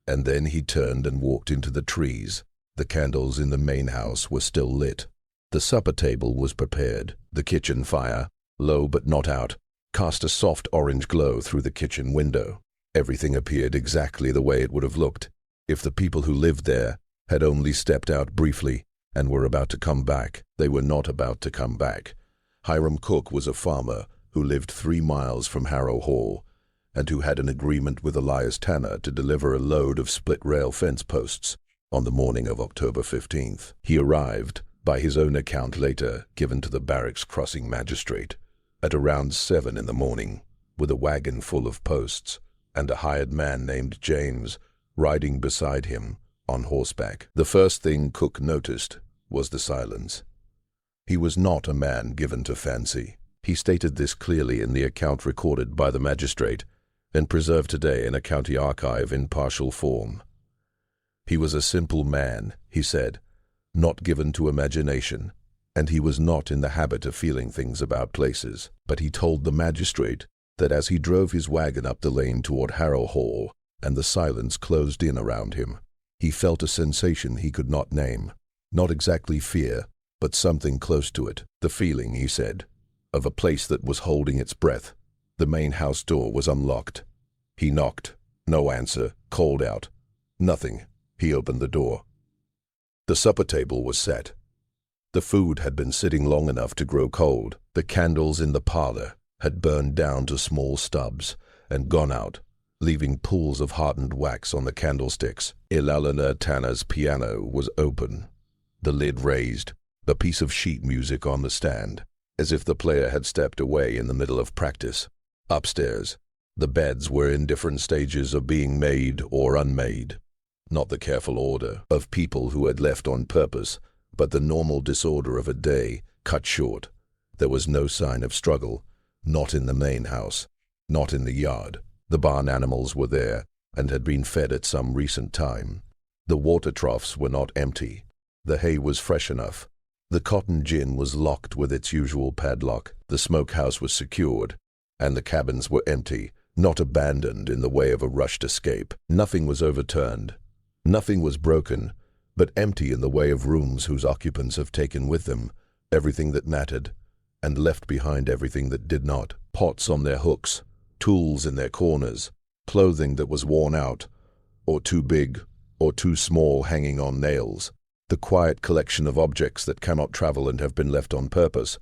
And then he turned and walked into the trees. The candles in the main house were still lit. The supper table was prepared. The kitchen fire, low but not out, cast a soft orange glow through the kitchen window. Everything appeared exactly the way it would have looked if the people who lived there had only stepped out briefly and were about to come back. They were not about to come back. Hiram Cook was a farmer who lived 3 miles from Harrow Hall and who had an agreement with Elias Tanner to deliver a load of split-rail fence posts on the morning of October 15th. He arrived, by his own account later given to the barracks crossing magistrate, at around 7 in the morning, with a wagon full of posts and a hired man named James riding beside him on horseback. The first thing Cook noticed was the silence. He was not a man given to fancy. He stated this clearly in the account recorded by the magistrate and preserved today in a county archive in partial form. He was a simple man, he said, not given to imagination, and he was not in the habit of feeling things about places. But he told the magistrate that as he drove his wagon up the lane toward Harrow Hall and the silence closed in around him, he felt a sensation he could not name. Not exactly fear, but something close to it. The feeling, he said, of a place that was holding its breath. The main house door was unlocked. He knocked. No answer. Called out. Nothing. He opened the door. The supper table was set. The food had been sitting long enough to grow cold. The candles in the parlor had burned down to small stubs and gone out, leaving pools of hardened wax on the candlesticks. Elias Tanner's piano was open, the lid raised, a piece of sheet music on the stand, as if the player had stepped away in the middle of practice. Upstairs, the beds were in different stages of being made or unmade. Not the careful order of people who had left on purpose, but the normal disorder of a day cut short. There was no sign of struggle, not in the main house, not in the yard. The barn animals were there and had been fed at some recent time. The water troughs were not empty. The hay was fresh enough. The cotton gin was locked with its usual padlock. The smokehouse was secured. and the cabins were empty, not abandoned in the way of a rushed escape. Nothing was overturned. Nothing was broken, but empty in the way of rooms whose occupants have taken with them everything that mattered and left behind everything that did not. Pots on their hooks, tools in their corners, clothing that was worn out, or too big, or too small hanging on nails. The quiet collection of objects that cannot travel and have been left on purpose,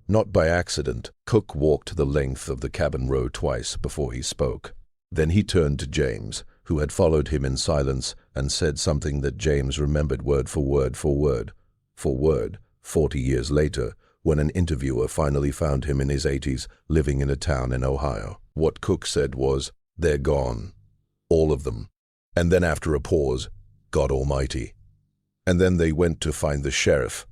not by accident. Cook walked the length of the cabin row twice before he spoke. Then he turned to James, who had followed him in silence, and said something that James remembered word for word, 40 years later, when an interviewer finally found him in his 80s living in a town in Ohio. What Cook said was, "They're gone. All of them." And then after a pause, "God Almighty." And then they went to find the sheriff.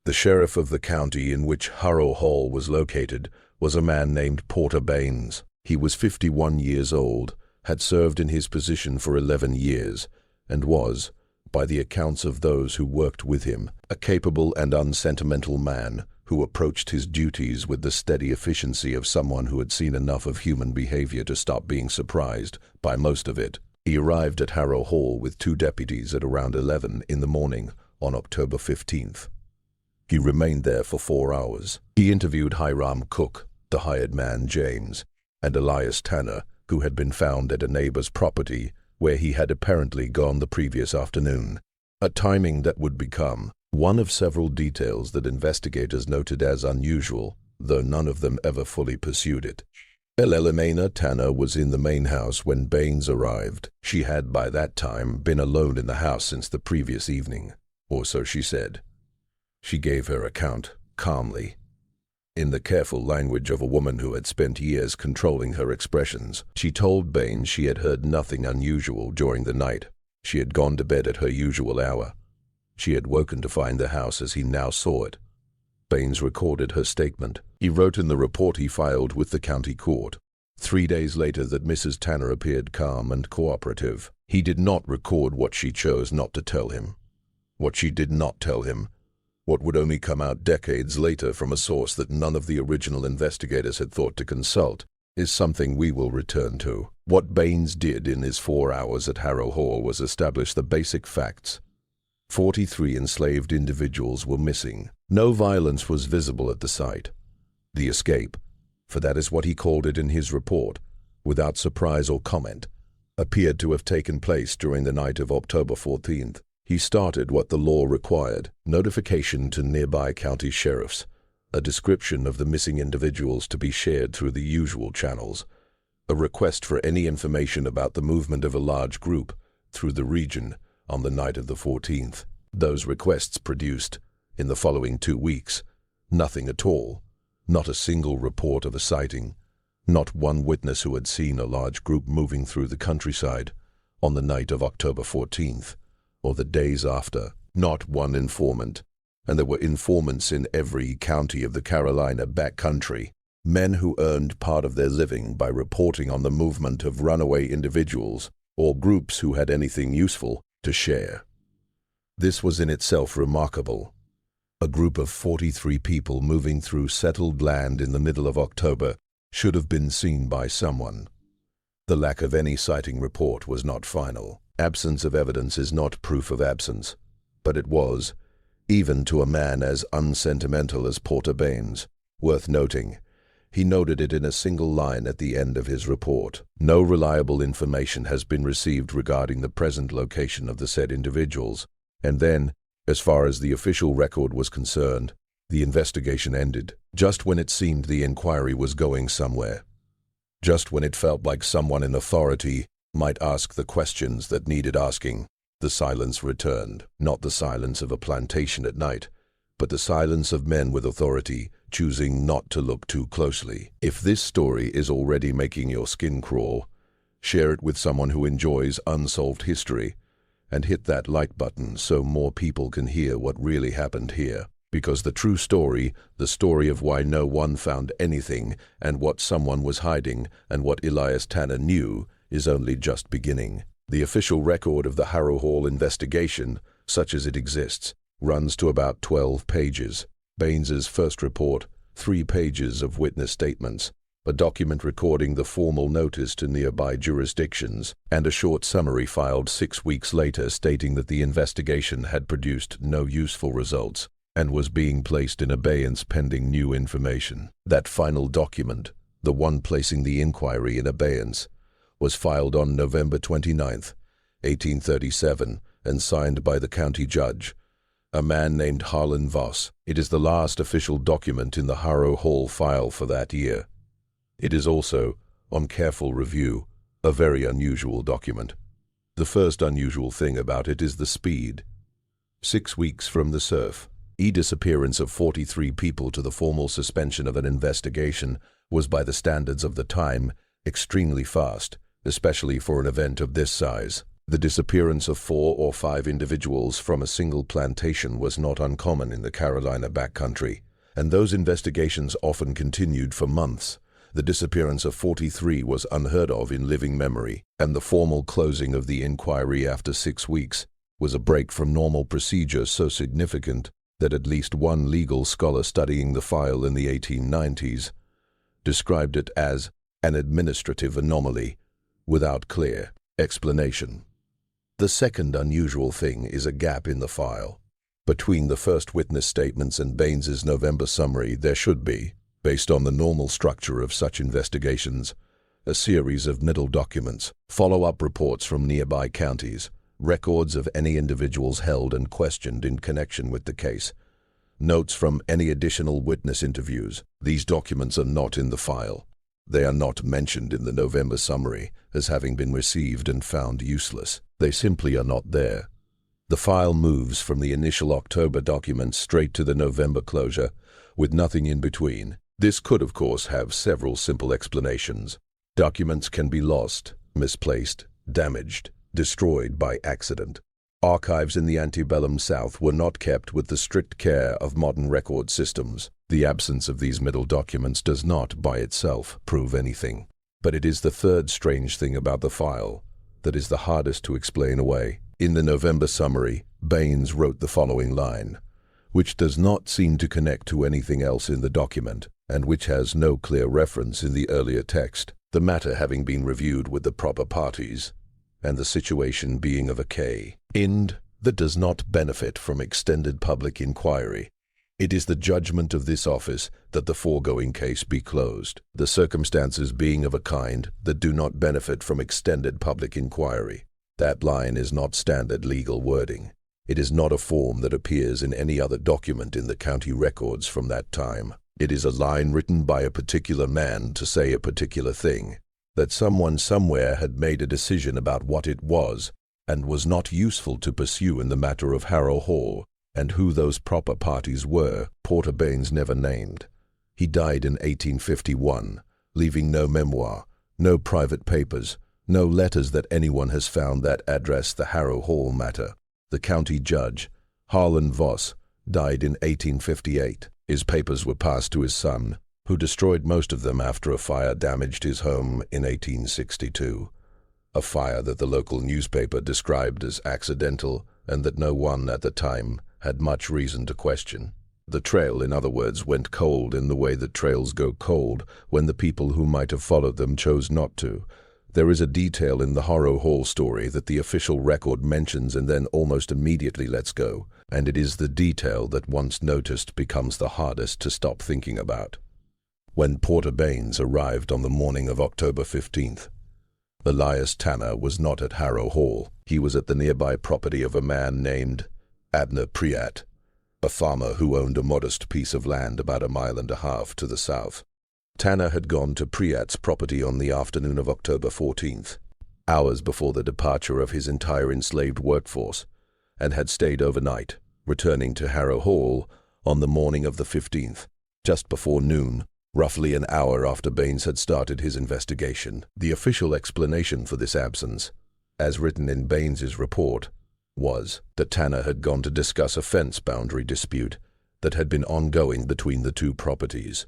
The sheriff of the county in which Harrow Hall was located was a man named Porter Baines. He was 51 years old, had served in his position for 11 years, and was, by the accounts of those who worked with him, a capable and unsentimental man who approached his duties with the steady efficiency of someone who had seen enough of human behavior to stop being surprised by most of it. He arrived at Harrow Hall with 2 deputies at around 11 in the morning on October 15th. He remained there for 4 hours. He interviewed Hiram Cook, the hired man James, and Elias Tanner, who had been found at a neighbor's property where he had apparently gone the previous afternoon, a timing that would become one of several details that investigators noted as unusual, though none of them ever fully pursued it. Elena Tanner was in the main house when Baines arrived. She had by that time been alone in the house since the previous evening, or so she said. She gave her account calmly, in the careful language of a woman who had spent years controlling her expressions. She told Baines she had heard nothing unusual during the night. She had gone to bed at her usual hour. She had woken to find the house as he now saw it. Baines recorded her statement. He wrote in the report he filed with the county court 3 days later that Mrs. Tanner appeared calm and cooperative. He did not record what she chose not to tell him. What she did not tell him, what would only come out decades later from a source that none of the original investigators had thought to consult, is something we will return to. What Baines did in his 4 hours at Harrow Hall was establish the basic facts. 43 enslaved individuals were missing. No violence was visible at the site. The escape, for that is what he called it in his report, without surprise or comment, appeared to have taken place during the night of October 14th. He started what the law required: notification to nearby county sheriffs, a description of the missing individuals to be shared through the usual channels, a request for any information about the movement of a large group through the region on the night of the 14th. Those requests produced, in the following 2 weeks, nothing at all. Not a single report of a sighting, not one witness who had seen a large group moving through the countryside on the night of October 14th, or the days after. Not one informant, and there were informants in every county of the Carolina backcountry, men who earned part of their living by reporting on the movement of runaway individuals or groups who had anything useful to share. This was in itself remarkable. A group of 43 people moving through settled land in the middle of October should have been seen by someone. The lack of any sighting report was not final. Absence of evidence is not proof of absence, but it was, even to a man as unsentimental as Porter Baines, worth noting. He noted it in a single line at the end of his report. No reliable information has been received regarding the present location of the said individuals. And then, as far as the official record was concerned, the investigation ended, just when it seemed the inquiry was going somewhere. Just when it felt like someone in authority might ask the questions that needed asking, the silence returned. Not the silence of a plantation at night, but the silence of men with authority choosing not to look too closely. If this story is already making your skin crawl, share it with someone who enjoys unsolved history, and hit that like button so more people can hear what really happened here. Because the true story, the story of why no one found anything, and what someone was hiding, and what Elias Tanner knew, is only just beginning. The official record of the Harrow Hall investigation, such as it exists, runs to about 12 pages. Baines's first report, 3 pages of witness statements, a document recording the formal notice to nearby jurisdictions, and a short summary filed 6 weeks later stating that the investigation had produced no useful results and was being placed in abeyance pending new information. That final document, the one placing the inquiry in abeyance, was filed on November 29, 1837, and signed by the county judge, a man named Harlan Voss. It is the last official document in the Harrow Hall file for that year. It is also, on careful review, a very unusual document. The first unusual thing about it is the speed. 6 weeks from the surf, disappearance of 43 people to the formal suspension of an investigation was, by the standards of the time, extremely fast, especially for an event of this size. The disappearance of 4 or 5 individuals from a single plantation was not uncommon in the Carolina backcountry, and those investigations often continued for months. The disappearance of 43 was unheard of in living memory, and the formal closing of the inquiry after 6 weeks was a break from normal procedure so significant that at least one legal scholar studying the file in the 1890s described it as an administrative anomaly without clear explanation. The second unusual thing is a gap in the file. Between the first witness statements and Baines's November summary, there should be, based on the normal structure of such investigations, a series of middle documents, follow-up reports from nearby counties, records of any individuals held and questioned in connection with the case, notes from any additional witness interviews. These documents are not in the file. They are not mentioned in the November summary as having been received and found useless. They simply are not there. The file moves from the initial October documents straight to the November closure, with nothing in between. This could, of course, have several simple explanations. Documents can be lost, misplaced, damaged, destroyed by accident. Archives in the antebellum South were not kept with the strict care of modern record systems. The absence of these middle documents does not, by itself, prove anything. But it is the third strange thing about the file that is the hardest to explain away. In the November summary, Baines wrote the following line, which does not seem to connect to anything else in the document, and which has no clear reference in the earlier text. The matter having been reviewed with the proper parties, and the situation being of a kind that does not benefit from extended public inquiry, it is the judgment of this office that the foregoing case be closed. The circumstances being of a kind that do not benefit from extended public inquiry. That line is not standard legal wording. It is not a form that appears in any other document in the county records from that time. It is a line written by a particular man to say a particular thing, that someone somewhere had made a decision about what it was and was not useful to pursue in the matter of Harrow Hall, and who those proper parties were, Porter Baines never named. He died in 1851, leaving no memoir, no private papers, no letters that anyone has found that address the Harrow Hall matter. The county judge, Harlan Voss, died in 1858. His papers were passed to his son, who destroyed most of them after a fire damaged his home in 1862. A fire that the local newspaper described as accidental and that no one at the time had much reason to question. The trail, in other words, went cold in the way that trails go cold when the people who might have followed them chose not to. There is a detail in the Harrow Hall story that the official record mentions and then almost immediately lets go, and it is the detail that once noticed becomes the hardest to stop thinking about. When Porter Baines arrived on the morning of October 15th, Elias Tanner was not at Harrow Hall. He was at the nearby property of a man named Abner Priat, a farmer who owned a modest piece of land about 1.5 miles to the south. Tanner had gone to Priat's property on the afternoon of October 14th, hours before the departure of his entire enslaved workforce, and had stayed overnight, returning to Harrow Hall on the morning of the 15th, just before noon, roughly an hour after Baines had started his investigation. The official explanation for this absence, as written in Baines's report, was that Tanner had gone to discuss a fence boundary dispute that had been ongoing between the two properties.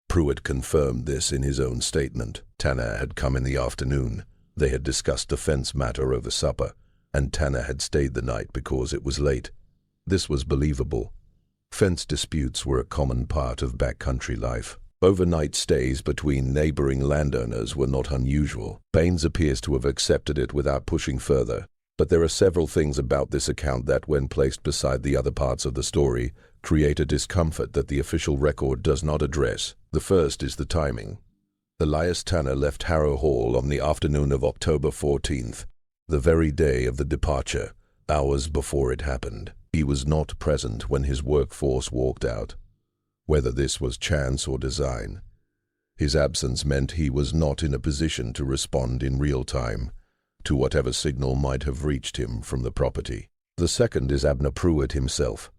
Pruitt confirmed this in his own statement. Tanner had come in the afternoon. They had discussed the fence matter over supper, and Tanner had stayed the night because it was late. This was believable. Fence disputes were a common part of backcountry life. Overnight stays between neighboring landowners were not unusual. Baines appears to have accepted it without pushing further, but there are several things about this account that, when placed beside the other parts of the story, create a discomfort that the official record does not address. The first is the timing. Elias Tanner left Harrow Hall on the afternoon of October 14th, the very day of the departure, hours before it happened. He was not present when his workforce walked out. Whether this was chance or design, his absence meant he was not in a position to respond in real time to whatever signal might have reached him from the property. The second is Abner Pruitt himself.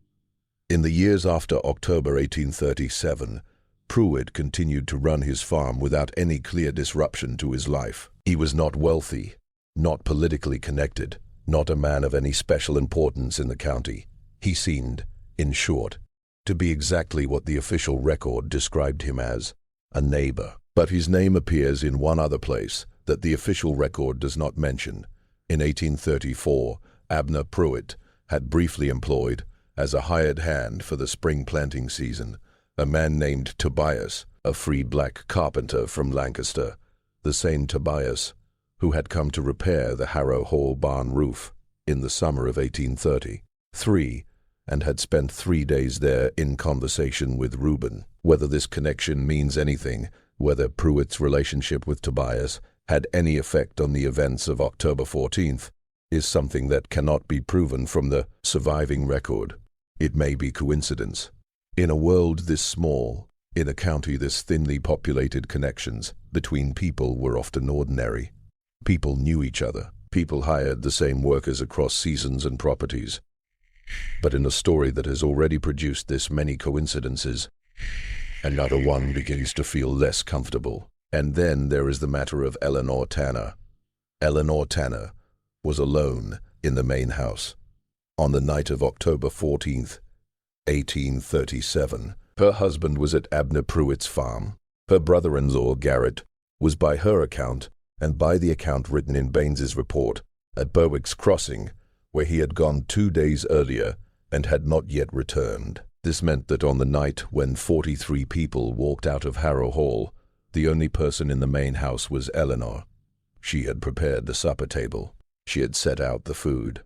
In the years after October 1837, Pruitt continued to run his farm without any clear disruption to his life. He was not wealthy, not politically connected, not a man of any special importance in the county. He seemed, in short, to be exactly what the official record described him as, a neighbor. But his name appears in one other place that the official record does not mention. In 1834, Abner Pruitt had briefly employed, as a hired hand for the spring planting season, a man named Tobias, a free black carpenter from Lancaster, the same Tobias who had come to repair the Harrow Hall barn roof in the summer of 1833, and had spent 3 days there in conversation with Reuben. Whether this connection means anything, whether Pruitt's relationship with Tobias had any effect on the events of October 14th, is something that cannot be proven from the surviving record. It may be coincidence. In a world this small, in a county this thinly populated, connections between people were often ordinary. People knew each other. People hired the same workers across seasons and properties. But in a story that has already produced this many coincidences, another one begins to feel less comfortable. And then there is the matter of Eleanor Tanner. Eleanor Tanner was alone in the main house on the night of October 14th, 1837. Her husband was at Abner Pruitt's farm. Her brother-in-law, Garrett, was by her account, and by the account written in Baines's report, at Berwick's Crossing, where he had gone 2 days earlier and had not yet returned. This meant that on the night when 43 people walked out of Harrow Hall, the only person in the main house was Eleanor. She had prepared the supper table. She had set out the food.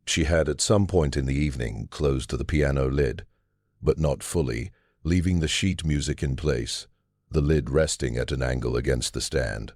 She had at some point in the evening closed the piano lid, but not fully, leaving the sheet music in place, the lid resting at an angle against the stand.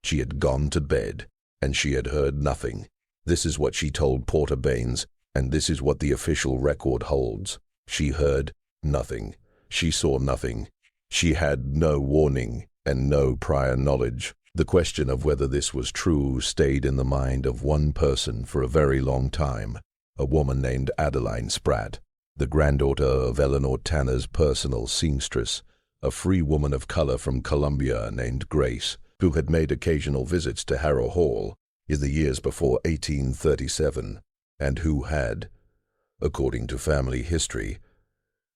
She had gone to bed, and she had heard nothing. This is what she told Porter Baines, and this is what the official record holds. She heard nothing. She saw nothing. She had no warning and no prior knowledge. The question of whether this was true stayed in the mind of one person for a very long time, a woman named Adeline Spratt, the granddaughter of Eleanor Tanner's personal seamstress, a free woman of color from Columbia named Grace, who had made occasional visits to Harrow Hall in the years before 1837, and who had, according to family history,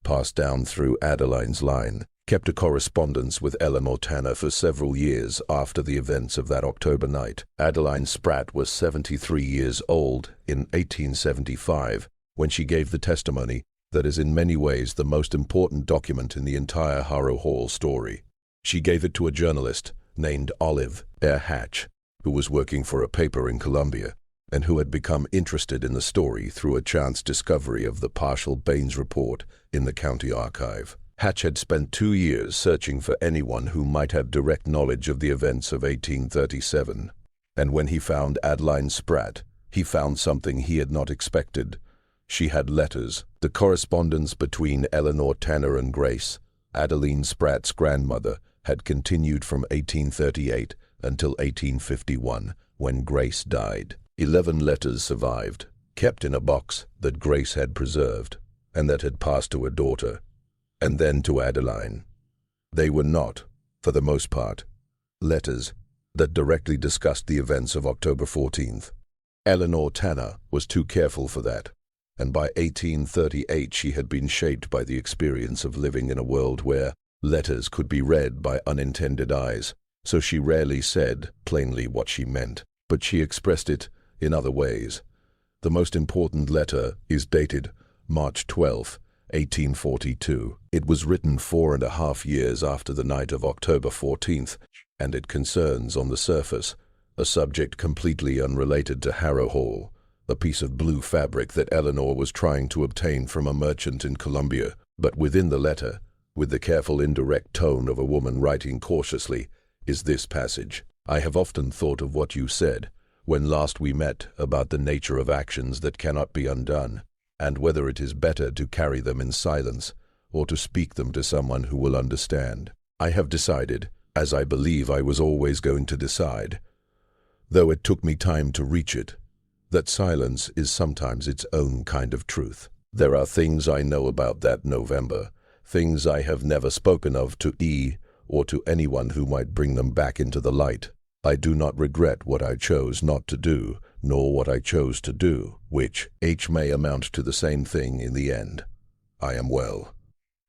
passed down through Adeline's line, kept a correspondence with Eleanor Tanner for several years after the events of that October night. Adeline Spratt was 73 years old in 1875 when she gave the testimony that is in many ways the most important document in the entire Harrow Hall story. She gave it to a journalist named Olive R. Hatch, who was working for a paper in Columbia, and who had become interested in the story through a chance discovery of the partial Baines report in the county archive. Hatch had spent 2 years searching for anyone who might have direct knowledge of the events of 1837, and when he found Adeline Spratt, he found something he had not expected. She had letters. The correspondence between Eleanor Tanner and Grace, Adeline Spratt's grandmother, had continued from 1838 until 1851, when Grace died. 11 letters survived, kept in a box that Grace had preserved, and that had passed to her daughter, and then to Adeline. They were not, for the most part, letters that directly discussed the events of October 14th. Eleanor Tanner was too careful for that, and by 1838 she had been shaped by the experience of living in a world where letters could be read by unintended eyes, so she rarely said plainly what she meant, but she expressed it in other ways. The most important letter is dated March 12th, 1842. It was written 4.5 years after the night of October 14th, and it concerns, on the surface, a subject completely unrelated to Harrow Hall, a piece of blue fabric that Eleanor was trying to obtain from a merchant in Colombia. But within the letter, with the careful indirect tone of a woman writing cautiously, is this passage. I have often thought of what you said when last we met about the nature of actions that cannot be undone, and whether it is better to carry them in silence or to speak them to someone who will understand. I have decided, as I believe I was always going to decide, though it took me time to reach it, that silence is sometimes its own kind of truth. There are things I know about that November, things I have never spoken of to E or to anyone who might bring them back into the light. I do not regret what I chose not to do, nor what I chose to do, which may amount to the same thing in the end. I am well.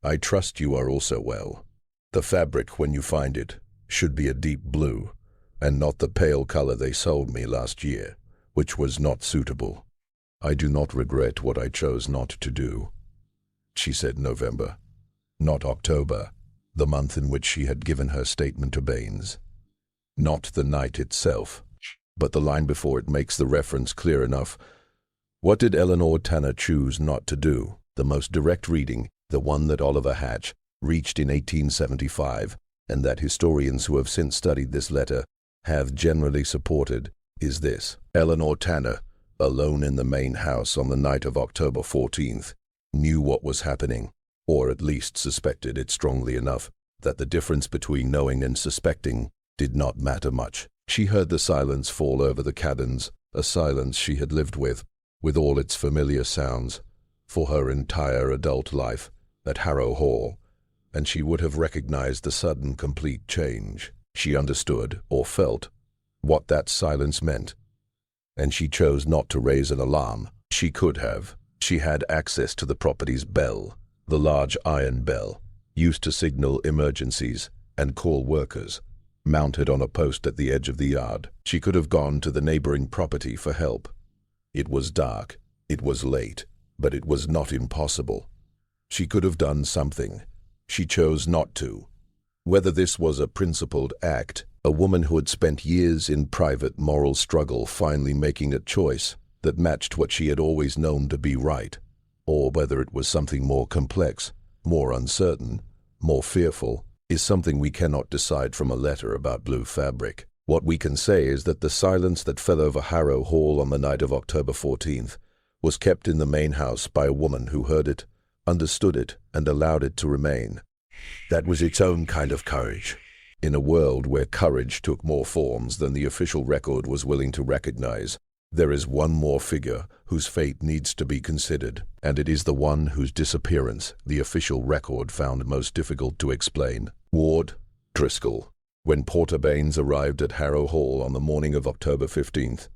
I trust you are also well. The fabric, when you find it, should be a deep blue, and not the pale color they sold me last year, which was not suitable. I do not regret what I chose not to do. She said November, not October, the month in which she had given her statement to Baines. Not the night itself, but the line before it makes the reference clear enough. What did Eleanor Tanner choose not to do? The most direct reading, the one that Oliver Hatch reached in 1875, and that historians who have since studied this letter have generally supported, is this. Eleanor Tanner, alone in the main house on the night of October 14th, knew what was happening, or at least suspected it strongly enough that the difference between knowing and suspecting did not matter much. She heard the silence fall over the cabins, a silence she had lived with all its familiar sounds, for her entire adult life at Harrow Hall, and she would have recognized the sudden complete change. She understood, or felt, what that silence meant, and she chose not to raise an alarm. She could have. She had access to the property's bell, the large iron bell, used to signal emergencies and call workers, mounted on a post at the edge of the yard. She could have gone to the neighboring property for help. It was dark, it was late, but it was not impossible. She could have done something. She chose not to. Whether this was a principled act, a woman who had spent years in private moral struggle finally making a choice that matched what she had always known to be right, or whether it was something more complex, more uncertain, more fearful, is something we cannot decide from a letter about blue fabric. What we can say is that the silence that fell over Harrow Hall on the night of October 14th was kept in the main house by a woman who heard it, understood it, and allowed it to remain. That was its own kind of courage. In a world where courage took more forms than the official record was willing to recognize, there is one more figure whose fate needs to be considered, and it is the one whose disappearance the official record found most difficult to explain. Ward Driscoll. When Porter Baines arrived at Harrow Hall on the morning of October 15th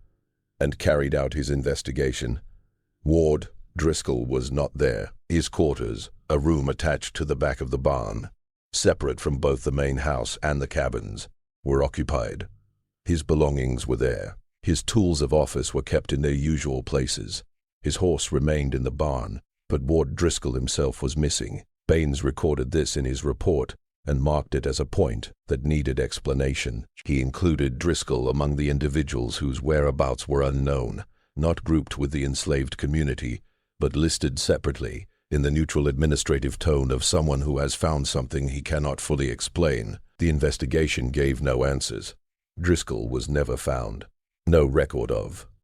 and carried out his investigation, Ward Driscoll was not there. His quarters, a room attached to the back of the barn, separate from both the main house and the cabins, were occupied. His belongings were there. His tools of office were kept in their usual places. His horse remained in the barn, but Ward Driscoll himself was missing. Baines recorded this in his report and marked it as a point that needed explanation. He included Driscoll among the individuals whose whereabouts were unknown, not grouped with the enslaved community, but listed separately, in the neutral administrative tone of someone who has found something he cannot fully explain. The investigation gave no answers. Driscoll was never found. No record of,